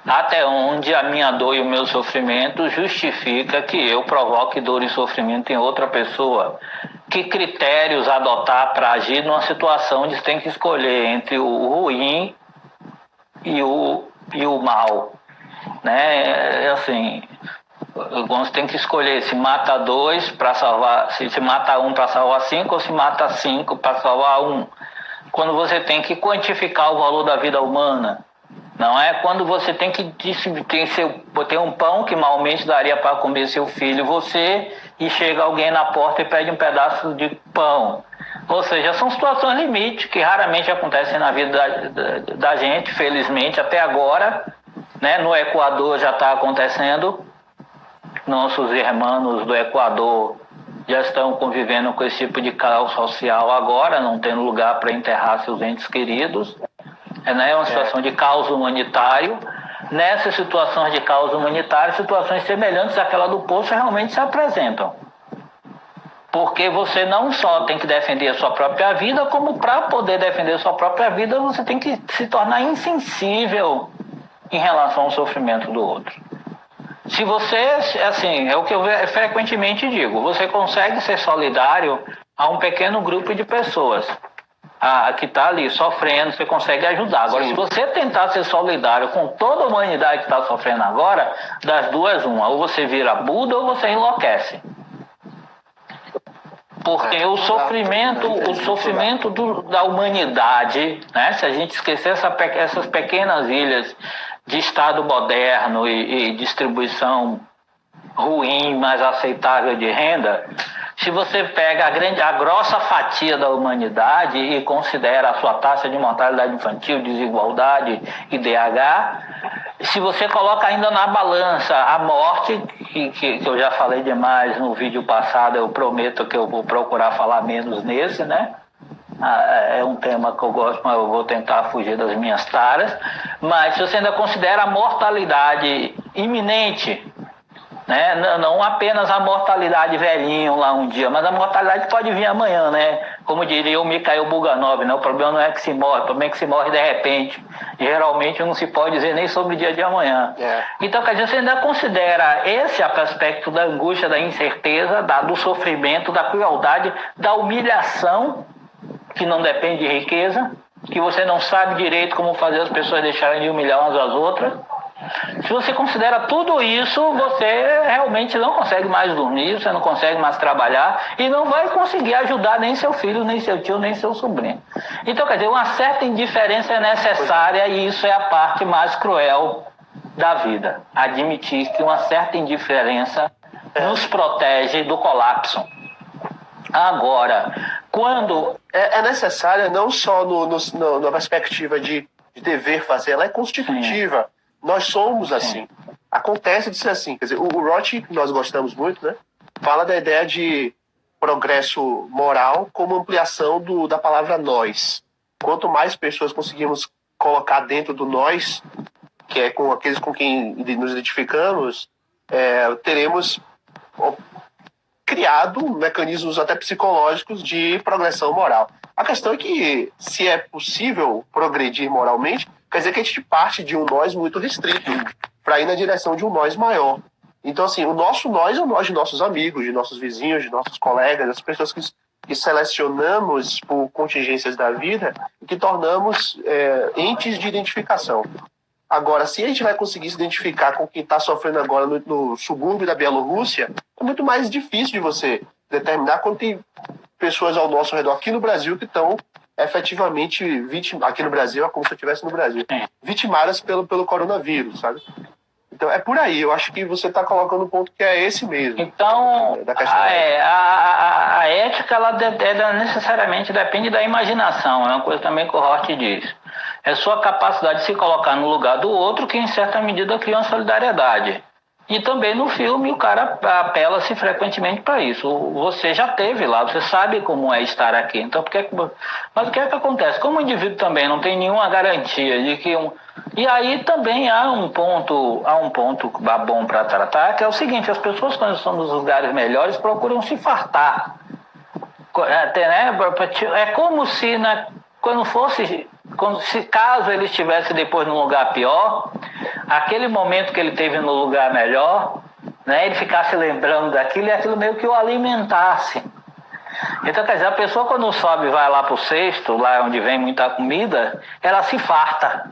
Até onde a minha dor e o meu sofrimento justifica que eu provoque dor e sofrimento em outra pessoa? Que critérios adotar para agir numa situação onde você tem que escolher entre o ruim e o mal, né? Assim, você tem que escolher se mata 2 para salvar, se mata 1 para salvar 5 ou se mata 5 para salvar 1. Quando você tem que quantificar o valor da vida humana, não é? Quando você tem que ter um pão que malmente daria para comer seu filho, você, e chega alguém na porta e pede um pedaço de pão. Ou seja, são situações limite que raramente acontecem na vida da gente, felizmente, até agora, né? No Equador já está acontecendo. Nossos irmãos do Equador já estão convivendo com esse tipo de caos social agora, não tendo lugar para enterrar seus entes queridos. É uma situação de caos humanitário. Nessas situações de caos humanitário, situações semelhantes àquela do Poço realmente se apresentam. Porque você não só tem que defender a sua própria vida, como para poder defender a sua própria vida, você tem que se tornar insensível em relação ao sofrimento do outro. Se você, assim, é o que eu frequentemente digo, você consegue ser solidário a um pequeno grupo de pessoas que está ali sofrendo, você consegue ajudar. Agora, se você tentar ser solidário com toda a humanidade que está sofrendo agora, das duas, uma, ou você vira Buda ou você enlouquece. Porque o sofrimento da humanidade, né? Se a gente esquecer essas pequenas ilhas de Estado moderno e distribuição ruim, mas aceitável de renda, se você pega a grossa fatia da humanidade e considera a sua taxa de mortalidade infantil, desigualdade, IDH, se você coloca ainda na balança a morte, que eu já falei demais no vídeo passado, eu prometo que eu vou procurar falar menos nesse, né? É um tema que eu gosto, mas eu vou tentar fugir das minhas taras. Mas se você ainda considera a mortalidade iminente, né? Não apenas a mortalidade velhinho lá um dia, mas a mortalidade pode vir amanhã, né? Como diria o Mikhail Bulganov, né? O problema não é que se morre, o problema é que se morre de repente. Geralmente não se pode dizer nem sobre o dia de amanhã. Então, quer dizer, você ainda considera esse aspecto da angústia, da incerteza, do sofrimento, da crueldade, da humilhação, que não depende de riqueza, que você não sabe direito como fazer as pessoas deixarem de humilhar umas às outras. Se você considera tudo isso, você realmente não consegue mais dormir, você não consegue mais trabalhar e não vai conseguir ajudar nem seu filho, nem seu tio, nem seu sobrinho. Então, quer dizer, uma certa indiferença é necessária e isso é a parte mais cruel da vida. Admitir que uma certa indiferença nos protege do colapso. Agora, quando... É necessária não só na perspectiva de dever fazer, ela é constitutiva. Sim. Nós somos assim. Acontece de ser assim. Quer dizer, o Roth, que nós gostamos muito, né, fala da ideia de progresso moral como ampliação da palavra nós. Quanto mais pessoas conseguimos colocar dentro do nós, que é com aqueles com quem nos identificamos, teremos criado mecanismos até psicológicos de progressão moral. A questão é que, se é possível progredir moralmente, quer dizer que a gente parte de um nós muito restrito para ir na direção de um nós maior. Então, assim, o nosso nós é o nós de nossos amigos, de nossos vizinhos, de nossos colegas, das pessoas que selecionamos por contingências da vida e que tornamos entes de identificação. Agora, se a gente vai conseguir se identificar com quem está sofrendo agora no subúrbio da Bielorrússia, é muito mais difícil de você determinar quando tem pessoas ao nosso redor aqui no Brasil que estão efetivamente aqui no Brasil, é como se eu estivesse no Brasil, vitimadas pelo coronavírus, sabe? Então é por aí, eu acho que você está colocando um ponto que é esse mesmo. Então, a ética, ela necessariamente depende da imaginação, é uma coisa também que o Roth diz. É sua capacidade de se colocar no lugar do outro que, em certa medida, cria uma solidariedade. E também no filme o cara apela-se frequentemente para isso. Você já esteve lá, você sabe como é estar aqui. Então, mas o que é que acontece? Como o indivíduo também não tem nenhuma garantia de que E aí também há um ponto bom para tratar, que é o seguinte: as pessoas, quando estão nos lugares melhores, procuram se fartar. É como se caso ele estivesse depois num lugar pior, aquele momento que ele teve no lugar melhor, né, ele ficasse lembrando daquilo e aquilo meio que o alimentasse. Então, quer dizer, a pessoa quando sobe e vai lá pro cesto, lá onde vem muita comida, ela se farta.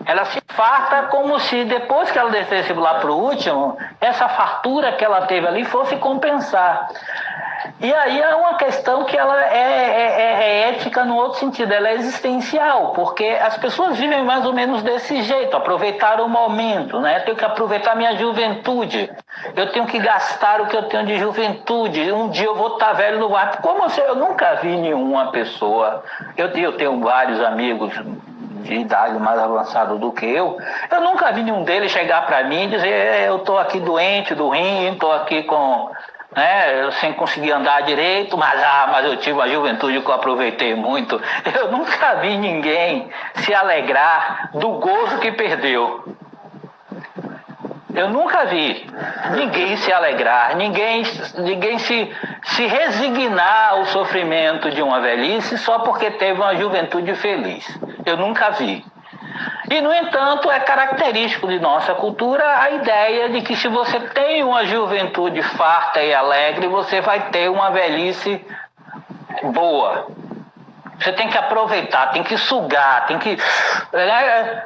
Ela se farta como se depois que ela descesse lá pro último, essa fartura que ela teve ali fosse compensar. E aí é uma questão que ela é ética no outro sentido, ela é existencial, porque as pessoas vivem mais ou menos desse jeito, aproveitar o momento, né? Eu tenho que aproveitar minha juventude, eu tenho que gastar o que eu tenho de juventude, um dia eu vou estar velho no mar. Como eu nunca vi nenhuma pessoa, eu tenho vários amigos de idade mais avançada do que eu nunca vi nenhum deles chegar para mim e dizer: eu estou aqui doente do rim, estou aqui sem conseguir andar direito, mas eu tive uma juventude que eu aproveitei muito. Eu nunca vi ninguém se alegrar do gozo que perdeu. Eu nunca vi ninguém se alegrar, ninguém se resignar ao sofrimento de uma velhice só porque teve uma juventude feliz. Eu nunca vi. E, no entanto, é característico de nossa cultura a ideia de que se você tem uma juventude farta e alegre, você vai ter uma velhice boa. Você tem que aproveitar, tem que sugar,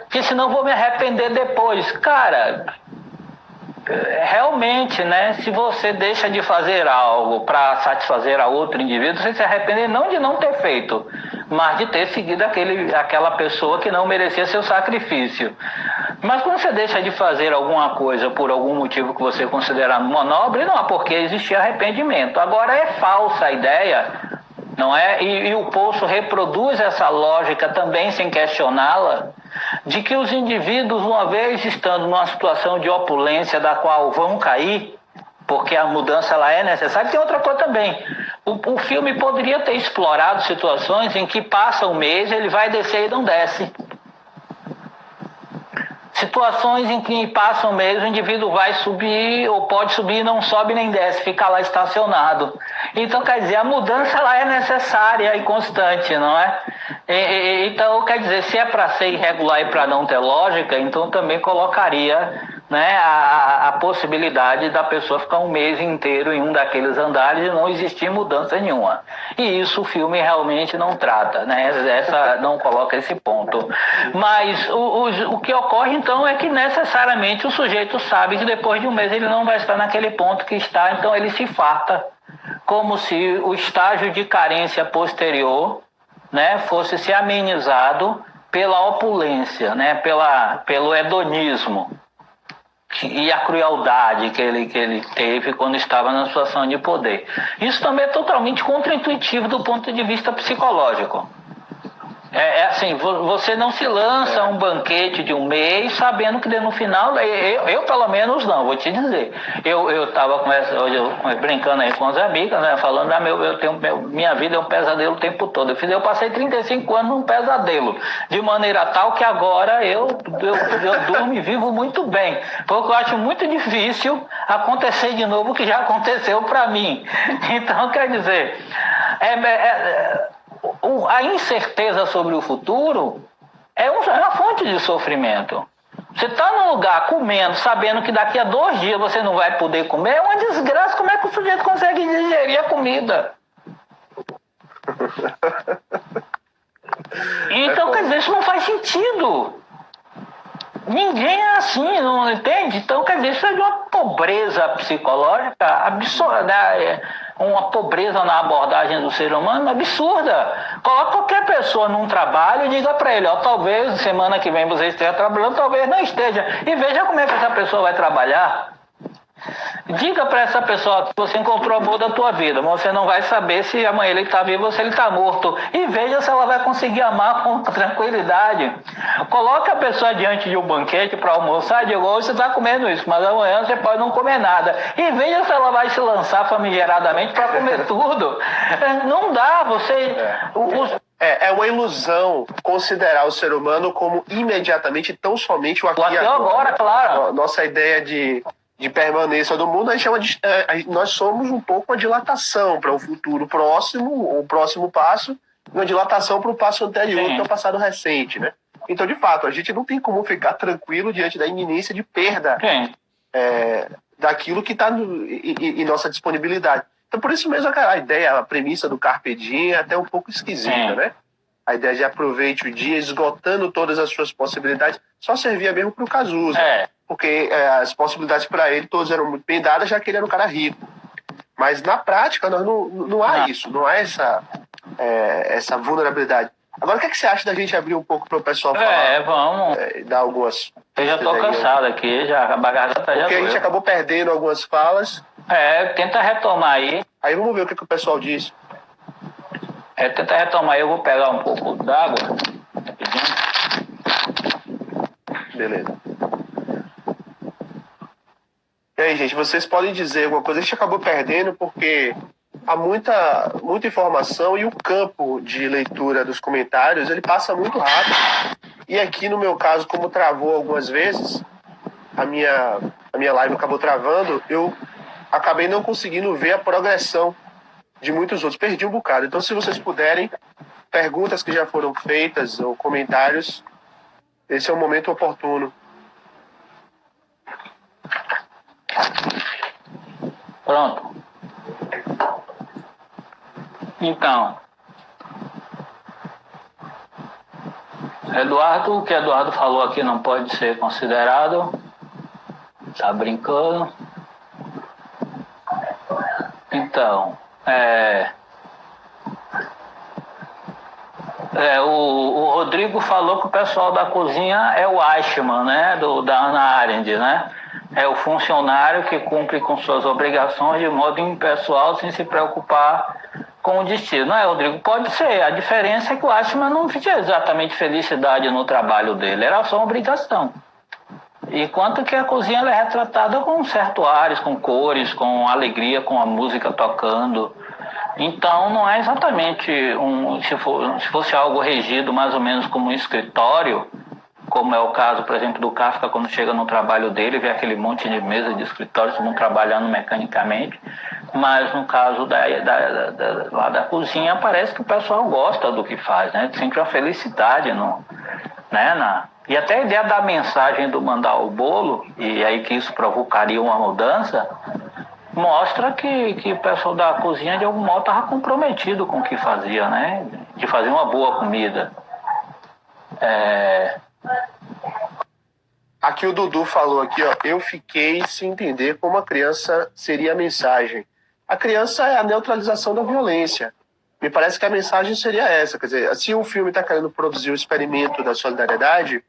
porque senão vou me arrepender depois. Cara, realmente, né, se você deixa de fazer algo para satisfazer a outro indivíduo, você se arrepende não de não ter feito, mas de ter seguido aquela pessoa que não merecia seu sacrifício. Mas quando você deixa de fazer alguma coisa por algum motivo que você considerar nobre, não há por que existir arrependimento. Agora, é falsa a ideia, não é? E o Poço reproduz essa lógica também sem questioná-la, de que os indivíduos, uma vez estando numa situação de opulência da qual vão cair, porque a mudança ela é necessária. Tem outra coisa também. O filme poderia ter explorado situações em que passa um mês, ele vai descer e não desce. Situações em que passa um mês, o indivíduo vai subir, ou pode subir e não sobe nem desce, fica lá estacionado. Então, quer dizer, a mudança ela é necessária e constante, não é? Então, quer dizer, se é para ser irregular e para não ter lógica, então também colocaria né, a possibilidade da pessoa ficar um mês inteiro em um daqueles andares e não existir mudança nenhuma. E isso o filme realmente não trata, né? Não coloca esse ponto. Mas o que ocorre então é que necessariamente o sujeito sabe que depois de um mês ele não vai estar naquele ponto que está, então ele se farta, como se o estágio de carência posterior, né, fosse ser amenizado pela opulência, né, pelo hedonismo e a crueldade que ele teve quando estava na situação de poder. Isso também é totalmente contraintuitivo do ponto de vista psicológico. É assim, você não se lança um banquete de um mês sabendo que no final, eu pelo menos não, vou te dizer. Eu estava brincando aí com as amigas, né, falando, minha vida é um pesadelo o tempo todo. Eu passei 35 anos num pesadelo, de maneira tal que agora eu durmo e vivo muito bem, porque eu acho muito difícil acontecer de novo o que já aconteceu para mim. Então, quer dizer, a incerteza sobre o futuro é uma fonte de sofrimento. Você está num lugar comendo, sabendo que daqui a 2 dias você não vai poder comer, é uma desgraça. Como é que o sujeito consegue digerir a comida? Então, quer dizer, isso não faz sentido. Ninguém é assim, não entende? Então, quer dizer, isso é de uma pobreza psicológica absurda, uma pobreza na abordagem do ser humano absurda. Coloca qualquer pessoa num trabalho e diga para ele, talvez semana que vem você esteja trabalhando, talvez não esteja. E veja como é que essa pessoa vai trabalhar. Diga para essa pessoa que você encontrou o amor da tua vida, mas você não vai saber se amanhã ele está vivo ou se ele está morto. E veja se ela vai conseguir amar com tranquilidade. Coloque a pessoa diante de um banquete para almoçar e diga, hoje você está comendo isso, mas amanhã você pode não comer nada. E veja se ela vai se lançar famigeradamente para comer tudo. Não dá, É uma ilusão considerar o ser humano como imediatamente, tão somente o aqui e agora, claro. Nossa ideia de permanência do mundo, nós somos um pouco uma dilatação para o futuro próximo, o próximo passo, e uma dilatação para o passo anterior, que é o passado recente, né? Então, de fato, a gente não tem como ficar tranquilo diante da iminência de perda daquilo que está em nossa disponibilidade. Então, por isso mesmo, a ideia, a premissa do Carpe Diem é até um pouco esquisita, né? A ideia de aproveite o dia, esgotando todas as suas possibilidades, só servia mesmo para o Cazuza. Porque as possibilidades para ele todas eram muito bem dadas, já que ele era um cara rico. Mas na prática não há isso, não há essa vulnerabilidade. Agora, o que você acha da gente abrir um pouco para o pessoal falar? Vamos. Dar algumas... Eu já estou cansado aqui, a garganta já porque a gente acabou perdendo algumas falas. Tenta retomar aí. Aí vamos ver o que o pessoal diz. Tenta retomar aí, eu vou pegar um pouco d'água. Beleza. E aí, gente, vocês podem dizer alguma coisa? A gente acabou perdendo porque há muita informação e o campo de leitura dos comentários, ele passa muito rápido. E aqui, no meu caso, como travou algumas vezes, a minha live acabou travando, eu acabei não conseguindo ver a progressão de muitos outros. Perdi um bocado. Então, se vocês puderem, perguntas que já foram feitas ou comentários, esse é o momento oportuno. Pronto. Então, o que Eduardo falou aqui não pode ser considerado. Tá brincando. Então, o Rodrigo falou que o pessoal da cozinha é o Eichmann, né, da Hannah Arendt, né? É o funcionário que cumpre com suas obrigações de modo impessoal, sem se preocupar com o destino. Não é, Rodrigo? Pode ser. A diferença é que o Eichmann não tinha exatamente felicidade no trabalho dele, era só uma obrigação. Enquanto que a cozinha ela é retratada com certo ares, com cores, com alegria, com a música tocando. Então não é exatamente se fosse algo regido mais ou menos como um escritório, como é o caso, por exemplo, do Kafka, quando chega no trabalho dele, vê aquele monte de mesas de escritório, todo mundo trabalhando mecanicamente. Mas no caso lá da cozinha, parece que o pessoal gosta do que faz, né? Sente uma felicidade E até a ideia da mensagem do mandar o bolo, e aí que isso provocaria uma mudança, mostra que o pessoal da cozinha de algum modo estava comprometido com o que fazia, né? De fazer uma boa comida. Aqui o Dudu falou aqui, ó, eu fiquei sem entender como a criança seria a mensagem. A criança é a neutralização da violência. Me parece que a mensagem seria essa, quer dizer, se o filme está querendo produzir o experimento da solidariedade,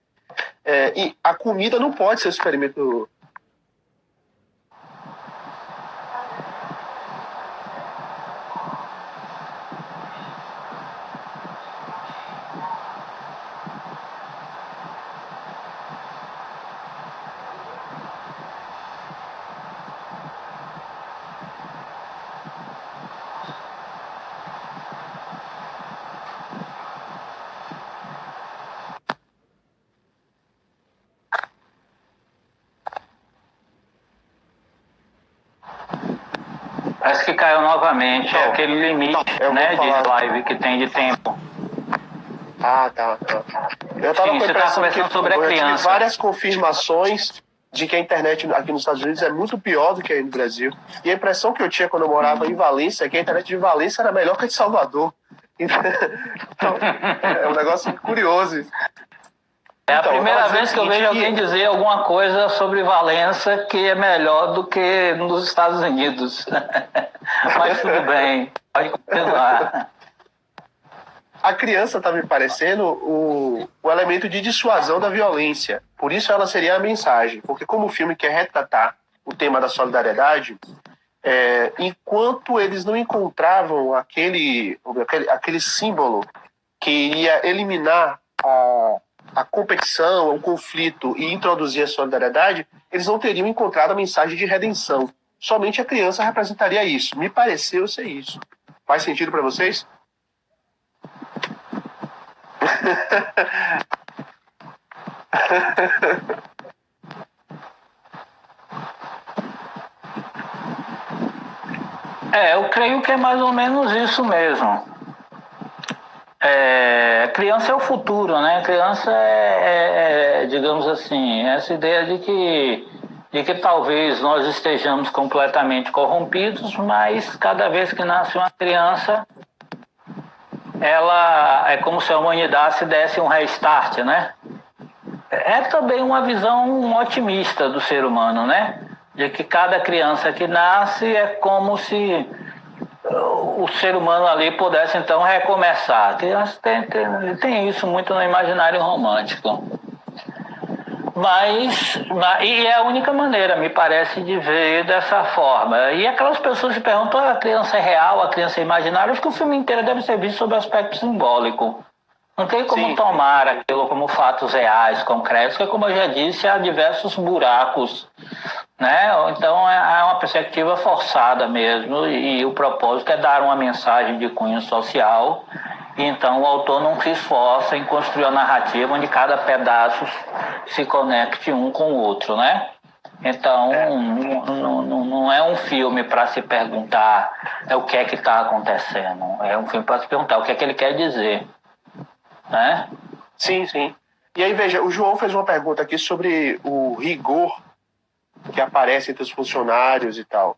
e a comida não pode ser o experimento. Parece que caiu novamente Então, aquele limite, eu vou né, falar. de live que tem de tempo. Ah, tá. Eu estava com a Sim, você tá impressão que conversando sobre a eu tive criança. várias confirmações de que a internet aqui nos Estados Unidos é muito pior do que aí no Brasil. E a impressão que eu tinha quando eu morava em Valência é que a internet de Valência era melhor que a de Salvador. Então, é um negócio curioso. É a Então, eu primeira tava dizendo vez que eu o seguinte, vejo alguém dizer alguma coisa sobre Valença que é melhor do que nos Estados Unidos. Mas tudo bem, pode continuar. A criança está me parecendo o elemento de dissuasão da violência. Por isso ela seria a mensagem. Porque como o filme quer retratar o tema da solidariedade, enquanto eles não encontravam aquele símbolo que iria eliminar a competição, o conflito e introduzir a solidariedade, eles não teriam encontrado a mensagem de redenção. Somente a criança representaria isso. Me pareceu ser isso. Faz sentido para vocês? Eu creio que é mais ou menos isso mesmo. Criança é o futuro, né? Criança digamos assim, essa ideia de que talvez nós estejamos completamente corrompidos, mas cada vez que nasce uma criança, ela é como se a humanidade se desse um restart, né? É também uma visão otimista do ser humano, né? De que cada criança que nasce é como se o ser humano ali pudesse então recomeçar. Tem isso muito no imaginário romântico. E é a única maneira, me parece, de ver dessa forma. E aquelas pessoas que perguntam, a criança é real, a criança é imaginária, acho que o filme inteiro deve ser visto sob o aspecto simbólico. Não tem como tomar aquilo como fatos reais, concretos, porque, como eu já disse, há diversos buracos, né? Então é uma perspectiva forçada mesmo, e o propósito é dar uma mensagem de cunho social. E então o autor não se esforça em construir a narrativa onde cada pedaço se conecte um com o outro, né? Então não é um filme para se perguntar o que é que está acontecendo, é um filme para se perguntar o que é que ele quer dizer, né? Sim, sim. E aí, veja, o João fez uma pergunta aqui sobre o rigor que aparece entre os funcionários e tal.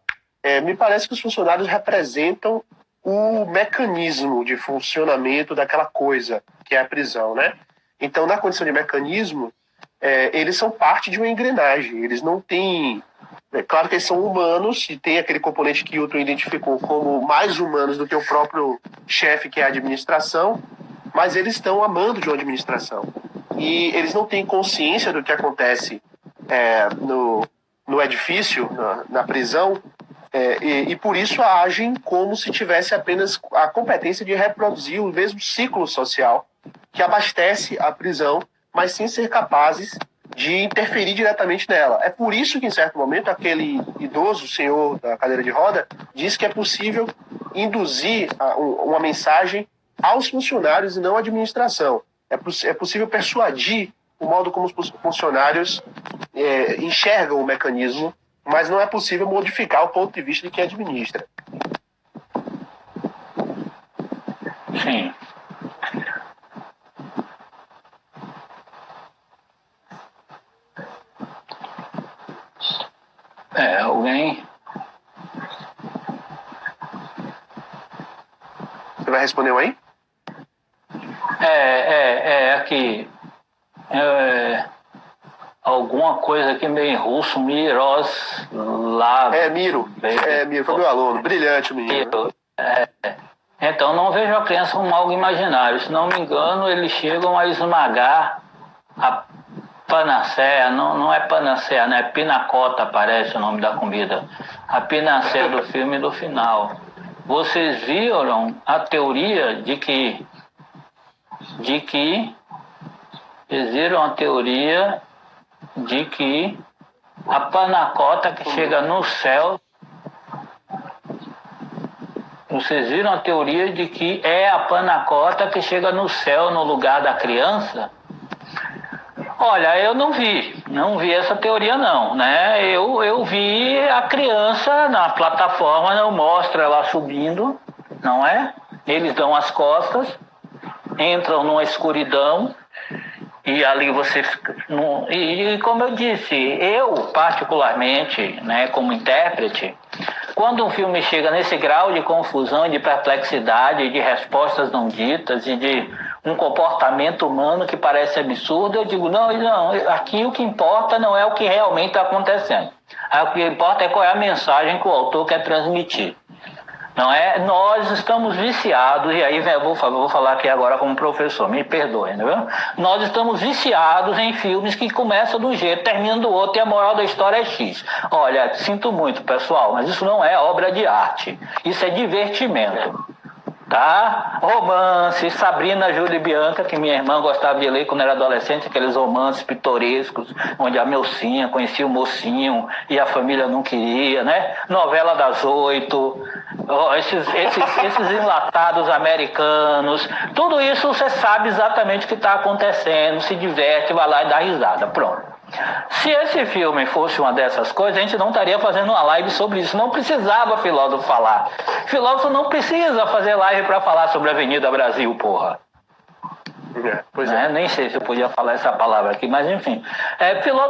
Me parece que os funcionários representam o mecanismo de funcionamento daquela coisa, que é a prisão, né? Então, na condição de mecanismo, eles são parte de uma engrenagem. Eles não têm... É claro que eles são humanos e tem aquele componente que o Hilton identificou como mais humanos do que o próprio chefe, que é a administração, mas eles estão amando de uma administração. E eles não têm consciência do que acontece no edifício, na prisão, e por isso agem como se tivesse apenas a competência de reproduzir o mesmo ciclo social que abastece a prisão, mas sem ser capazes de interferir diretamente nela. É por isso que, em certo momento, aquele idoso, senhor da cadeira de roda, diz que é possível induzir uma mensagem aos funcionários e não à administração. É possível persuadir o modo como os funcionários enxergam o mecanismo, mas não é possível modificar o ponto de vista de quem administra. Sim. alguém. Você vai responder um aí? Aqui. Alguma coisa aqui meio em russo, Miroslav. Miro. Miro, foi meu aluno. Brilhante, menino. Então, não vejo a criança como algo imaginário. Se não me engano, eles chegam a esmagar a panaceia. Não é panaceia, né? É pinacota, parece o nome da comida. A panaceia do filme do final. Vocês viram a teoria de que vocês viram a teoria de que a panacota que chega no céu. Vocês viram a teoria de que é a panacota que chega no céu no lugar da criança? Olha, eu não vi essa teoria não, né? Eu vi a criança na plataforma, não mostra ela subindo, não é? Eles dão as costas, entram numa escuridão e ali você fica... E como eu disse, eu particularmente, né, como intérprete, quando um filme chega nesse grau de confusão, de perplexidade, de respostas não ditas e de um comportamento humano que parece absurdo, eu digo, não, aqui o que importa não é o que realmente está acontecendo. O que importa é qual é a mensagem que o autor quer transmitir. Não é? Nós estamos viciados, e aí eu vou falar aqui agora como professor, me perdoe, né? Nós estamos viciados em filmes que começam de um jeito, terminam do outro, e a moral da história é X. Olha, sinto muito, pessoal, mas isso não é obra de arte, isso é divertimento. Tá? Romance, Sabrina, Júlia e Bianca, que minha irmã gostava de ler quando era adolescente, aqueles romances pitorescos, onde a mocinha conhecia o mocinho e a família não queria, né? Novela das 8, esses enlatados americanos, tudo isso você sabe exatamente o que está acontecendo, se diverte, vai lá e dá risada, pronto. Se esse filme fosse uma dessas coisas, a gente não estaria fazendo uma live sobre isso. Não precisava filósofo falar. Filósofo não precisa fazer live para falar sobre a Avenida Brasil, porra. Pois é. Nem sei se eu podia falar essa palavra aqui, mas enfim. Filósofo